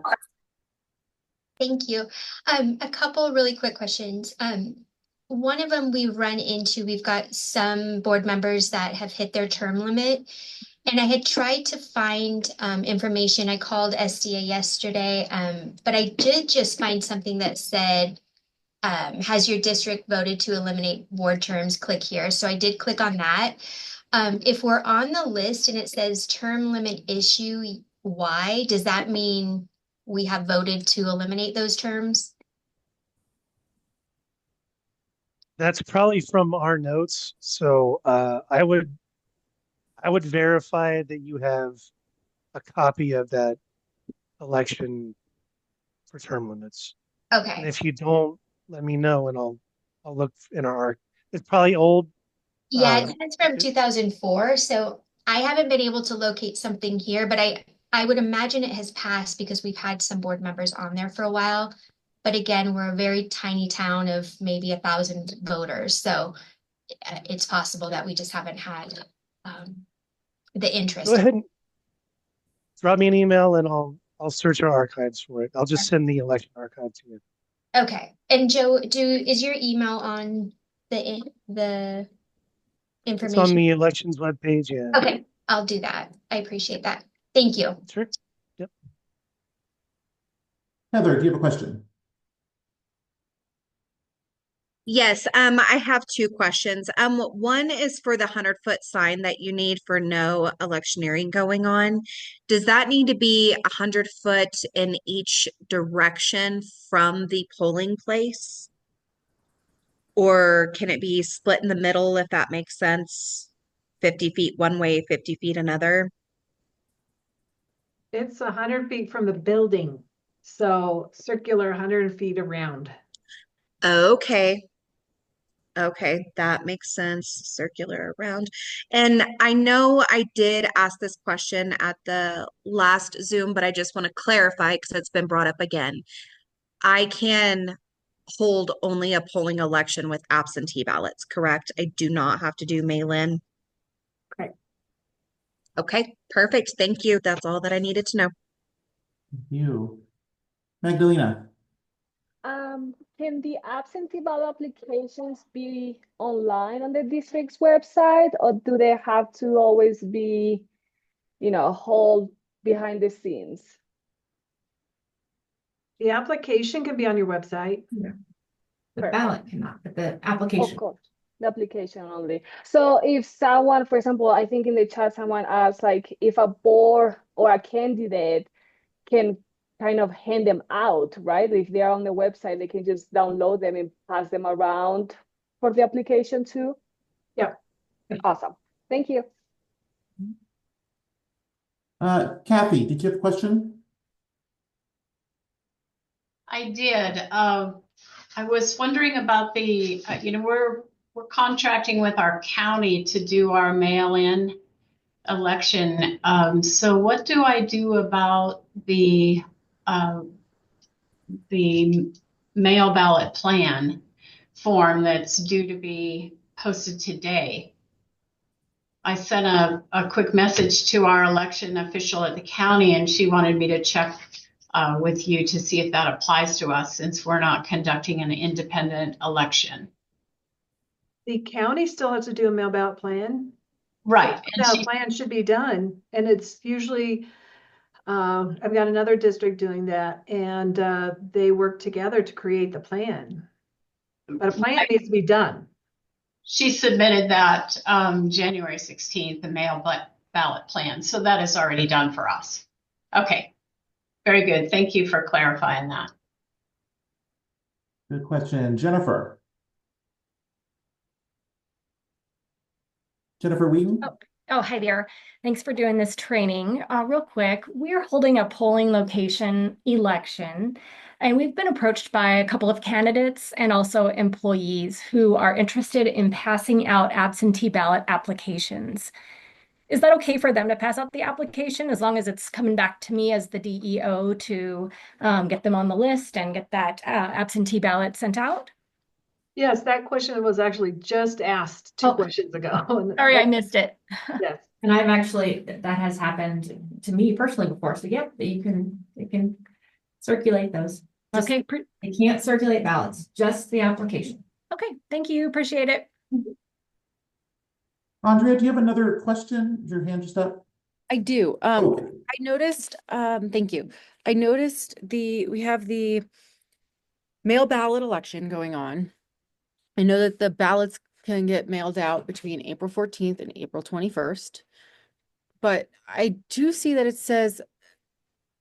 [SPEAKER 10] Thank you. A couple really quick questions. One of them we've got some board members that have hit their term limit. And I had tried to find information. I called SDA yesterday, but I did just find something that said, has your district voted to eliminate board terms? Click here. So I did click on that. If we're on the list and it says term limit issue, why? Does that mean we have voted to eliminate those terms?
[SPEAKER 2] That's probably from our notes. So I would verify that you have a copy of that election for term limits. And
[SPEAKER 10] Okay.
[SPEAKER 2] if you don't, let me know and I'll look in our it's probably old.
[SPEAKER 10] Yeah, it says from 2004, so I haven't been able to locate something here, but I would imagine it has passed because we've had some board members on there for a while. But again, we're a very tiny town of maybe 1,000 voters, so it's possible that we just haven't had the interest.
[SPEAKER 2] Go ahead and drop me an email and I'll search our archives for it. I'll just send the election archive to you.
[SPEAKER 10] Okay. And Joe, is your email on the
[SPEAKER 2] It's
[SPEAKER 10] information?
[SPEAKER 2] on the elections webpage, yeah.
[SPEAKER 10] Okay, I'll do that. I appreciate that. Thank you.
[SPEAKER 2] Sure. Yep.
[SPEAKER 1] Heather, do you have a question?
[SPEAKER 13] Yes, I have two questions. One is for the 100-foot sign that you need for no electioneering going on. Does that need to be 100 foot in each direction from the polling place? Or can it be split in the middle, if that makes sense? 50 feet one way, 50 feet another?
[SPEAKER 3] It's 100 feet from the building, so circular 100 feet around.
[SPEAKER 13] Okay. Okay, that makes sense. Circular around. And I know I did ask this question at the last Zoom, but I just want to clarify because it's been brought up again. I can hold only a polling election with absentee ballots, correct? I do not have to do mail-in.
[SPEAKER 3] Correct.
[SPEAKER 13] Okay, perfect. Thank you. That's all that I needed to know.
[SPEAKER 1] Thank you. Magdalena.
[SPEAKER 14] Can the absentee ballot applications be online on the district's website, or do they have to always be, hold behind the scenes?
[SPEAKER 3] The application can be on your website.
[SPEAKER 6] Yeah. The ballot cannot, but the application.
[SPEAKER 14] Of course, the application only. So if someone, for example, I think in the chat someone asked, like, if a board or a candidate can kind of hand them out, right? If they are on the website, they can just download them and pass them around for the application too.
[SPEAKER 3] Yep.
[SPEAKER 14] Awesome. Thank you.
[SPEAKER 1] Kathy, did you have a question?
[SPEAKER 15] I did. I was wondering about the, we're contracting with our county to do our mail-in election. So what do I do about the mail ballot plan form that's due to be posted today? I sent a quick message to our election official at the county, and she wanted me to check with you to see if that applies to us since we're not conducting an independent election.
[SPEAKER 3] The county still has to do a mail ballot plan.
[SPEAKER 15] Right.
[SPEAKER 3] And the plan should be done. And it's usually, I've got another district doing that, and they work together to create the plan. But a plan needs to be done.
[SPEAKER 15] She submitted that January 16th, the mail ballot plan. So that is already done for us. Okay. Very good. Thank you for clarifying that.
[SPEAKER 1] Good question. Jennifer. Jennifer Wheaton?
[SPEAKER 16] Oh, hi there. Thanks for doing this training. Real quick, we are holding a polling location election, and we've been approached by a couple of candidates and also employees who are interested in passing out absentee ballot applications. Is that okay for them to pass out the application as long as it's coming back to me as the DEO to get them on the list and get that absentee ballot sent out?
[SPEAKER 3] Yes, that question was actually just asked 2 questions ago.
[SPEAKER 16] Sorry, I missed it.
[SPEAKER 3] Yes.
[SPEAKER 6] And I've actually, that has happened to me personally before. So yep, you can circulate those.
[SPEAKER 16] Okay.
[SPEAKER 6] They can't circulate ballots, just the application.
[SPEAKER 16] Okay, thank you. Appreciate it.
[SPEAKER 1] Andrea, do you have another question? Your hand just up?
[SPEAKER 4] I do. I noticed, thank you. I noticed we have the mail ballot election going on. I know that the ballots can get mailed out between April 14th and April 21st. But I do see that it says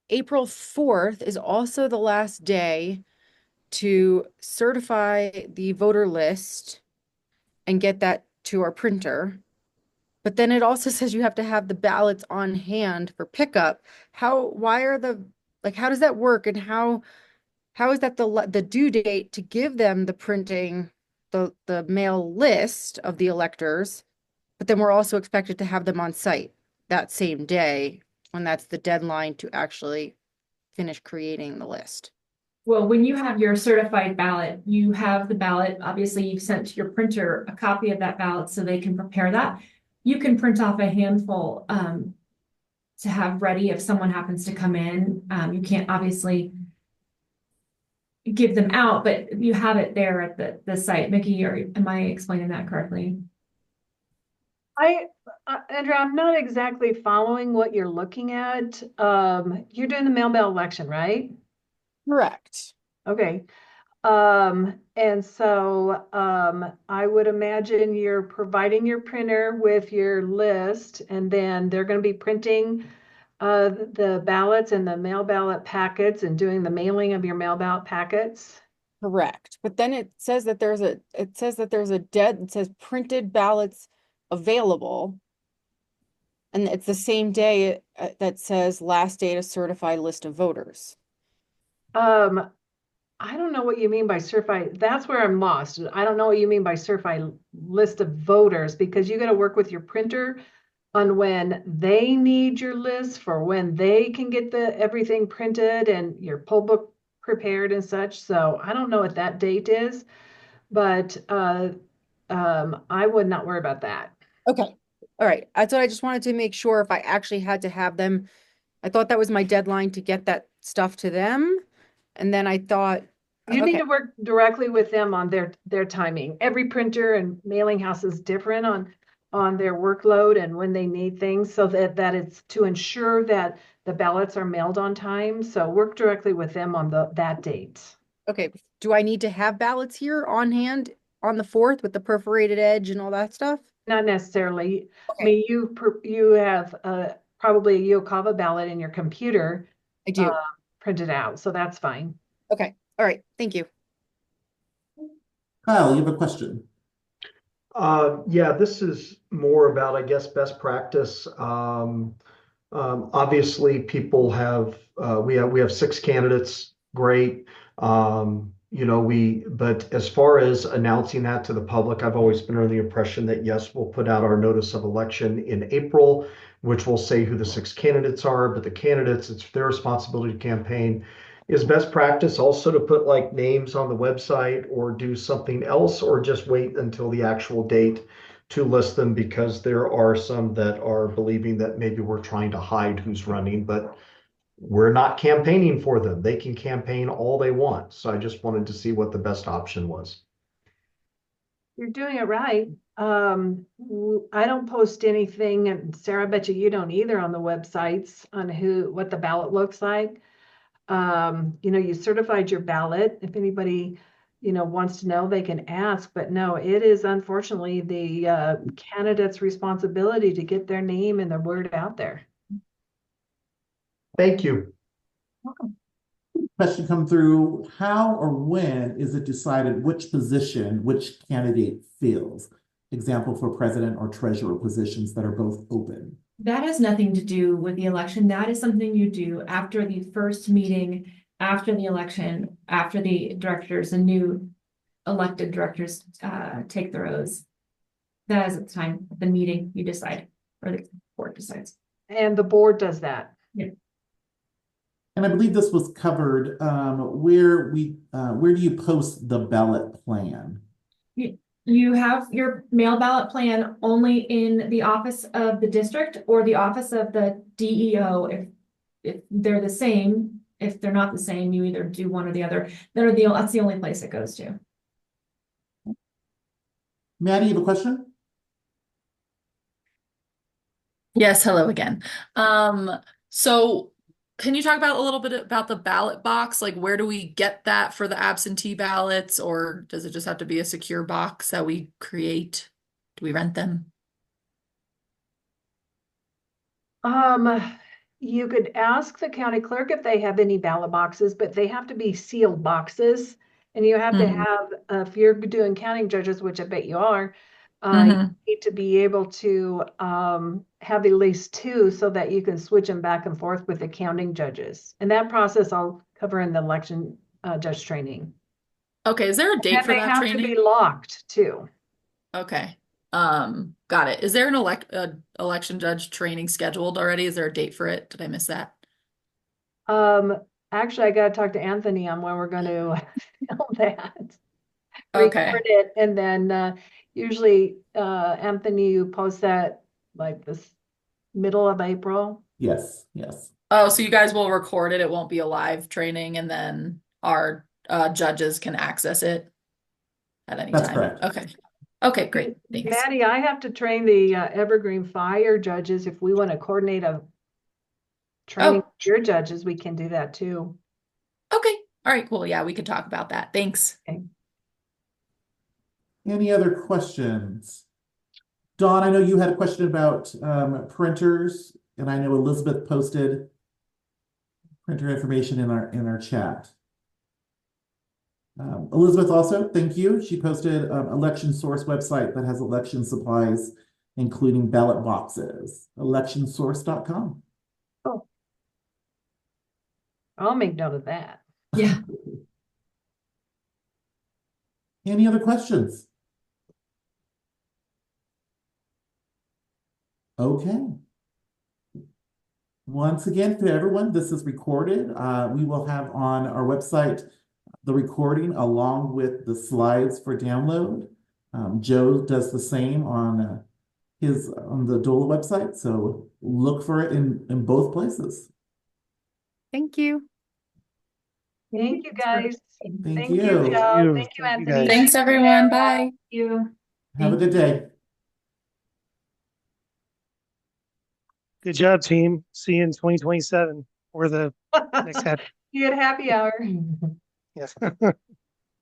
[SPEAKER 4] April 4th is also the last day to certify the voter list and get that to our printer. But then it also says you have to have the ballots on hand for pickup. How does that work? And how is that the due date to give them the printing, the mail list of the electors, but then we're also expected to have them on site that same day when that's the deadline to actually finish creating the list?
[SPEAKER 6] Well, when you have your certified ballot, you have the ballot, obviously you've sent to your printer a copy of that ballot so they can prepare that. You can print off a handful to have ready if someone happens to come in. You can't obviously give them out, but you have it there at the site. Mickey, am I explaining that correctly?
[SPEAKER 3] Andrea, I'm not exactly following what you're looking at. You're doing the mail ballot election, right?
[SPEAKER 4] Correct.
[SPEAKER 3] Okay. And so I would imagine you're providing your printer with your list, and then they're going to be printing the ballots and the mail ballot packets and doing the mailing of your mail ballot packets.
[SPEAKER 4] Correct. But then it says that there's it says printed ballots available. And it's the same day that says last day to certify list of voters.
[SPEAKER 3] I don't know what you mean by certified. That's where I'm lost. I don't know what you mean by certified list of voters, because you got to work with your printer on when they need your list for when they can get everything printed and your poll book prepared and such. So I don't know what that date is, but I would not worry about that.
[SPEAKER 4] Okay. All right. That's what I just wanted to make sure if I actually had to have them. I thought that was my deadline to get that stuff to them. And then I thought
[SPEAKER 3] you need to work directly with them on their timing. Every printer and mailing house is different on their workload and when they need things, so that it's to ensure that the ballots are mailed on time. So work directly with them on that date.
[SPEAKER 4] Okay. Do I need to have ballots here on hand on the 4th with the perforated edge and all that stuff?
[SPEAKER 3] Not necessarily. Okay. I mean, you have probably a UOCAVA ballot in your computer.
[SPEAKER 4] I do.
[SPEAKER 3] printed out, so that's fine.
[SPEAKER 4] Okay. All right. Thank you.
[SPEAKER 1] Kyle, you have a question.
[SPEAKER 17] Yeah, this is more about, I guess, best practice. Obviously, people have we have 6 candidates. Great. But as far as announcing that to the public, I've always been under the impression that yes, we'll put out our notice of election in April, which will say who the 6 candidates are. But the candidates, it's their responsibility to campaign. Is best practice also to put like names on the website or do something else, or just wait until the actual date to list them, because there are some that are believing that maybe we're trying to hide who's running, but we're not campaigning for them. They can campaign all they want. So I just wanted to see what the best option was.
[SPEAKER 3] You're doing it right. I don't post anything, and Sarah, I bet you don't either, on the websites on what the ballot looks like. You certified your ballot. If anybody, wants to know, they can ask, but no, it is unfortunately the candidate's responsibility to get their name and their word out there.
[SPEAKER 17] Thank you.
[SPEAKER 3] Welcome.
[SPEAKER 1] Question come through. How or when is it decided which position which candidate fills? Example for president or treasurer positions that are both open.
[SPEAKER 6] That has nothing to do with the election. That is something you do after the first meeting, after the election, after the new elected directors take their oaths. That is at the time of the meeting you decide, or the board decides.
[SPEAKER 3] And the board does that.
[SPEAKER 6] Yeah.
[SPEAKER 1] And I believe this was covered. Where do you post the ballot plan?
[SPEAKER 6] You have your mail ballot plan only in the office of the district or the office of the DEO. If they're the same, if they're not the same, you either do one or the other. That's the only place it goes to.
[SPEAKER 1] Maddie, you have a question?
[SPEAKER 9] Yes, hello again. So can you talk about a little bit about the ballot box? Like, where do we get that for the absentee ballots, or does it just have to be a secure box that we create? Do we rent them?
[SPEAKER 3] You could ask the county clerk if they have any ballot boxes, but they have to be sealed boxes. And you have to have, if you're doing counting judges, which I bet you are, you need to be able to have at least 2 so that you can switch them back and forth with the counting judges. And that process I'll cover in the election judge training.
[SPEAKER 9] Okay, is there a date for that training?
[SPEAKER 3] They have to be locked too.
[SPEAKER 9] Okay. Got it. Is there an election judge training scheduled already? Is there a date for it? Did I miss that?
[SPEAKER 3] Actually, I got to talk to Anthony on when we're going to film that.
[SPEAKER 9] Okay.
[SPEAKER 3] Record it, and then usually Anthony, you post that like this middle of April.
[SPEAKER 1] Yes, yes.
[SPEAKER 9] Oh, so you guys will record it. It won't be a live training, and then our judges can access it at any
[SPEAKER 1] That's
[SPEAKER 9] time.
[SPEAKER 1] correct.
[SPEAKER 9] Okay. Okay, great. Thanks.
[SPEAKER 3] Maddie, I have to train the Evergreen Fire judges. If we want to coordinate a training for your judges, we can do that too.
[SPEAKER 9] Okay. All right, cool. Yeah, we could talk about that. Thanks.
[SPEAKER 3] Okay.
[SPEAKER 1] Any other questions? Dawn, I know you had a question about printers, and I know Elizabeth posted printer information in our chat. Elizabeth also, thank you. She posted election source website that has election supplies, including ballot boxes, electionsource.com.
[SPEAKER 3] Oh, I'll make note of that.
[SPEAKER 6] Yeah.
[SPEAKER 1] Any other questions? Okay. Once again, to everyone, this is recorded. We will have on our website the recording along with the slides for download. Joe does the same on the DOLA website, so look for it in both places.
[SPEAKER 4] Thank you.
[SPEAKER 3] Thank you, guys.
[SPEAKER 1] Thank you.
[SPEAKER 3] Joe. Thank you, Anthony.
[SPEAKER 9] Thanks, everyone. Bye.
[SPEAKER 3] Thank you.
[SPEAKER 1] Have a good day.
[SPEAKER 2] Good job, team. See you in 2027 or the next happy.
[SPEAKER 3] You had happy hour.
[SPEAKER 2] Yes.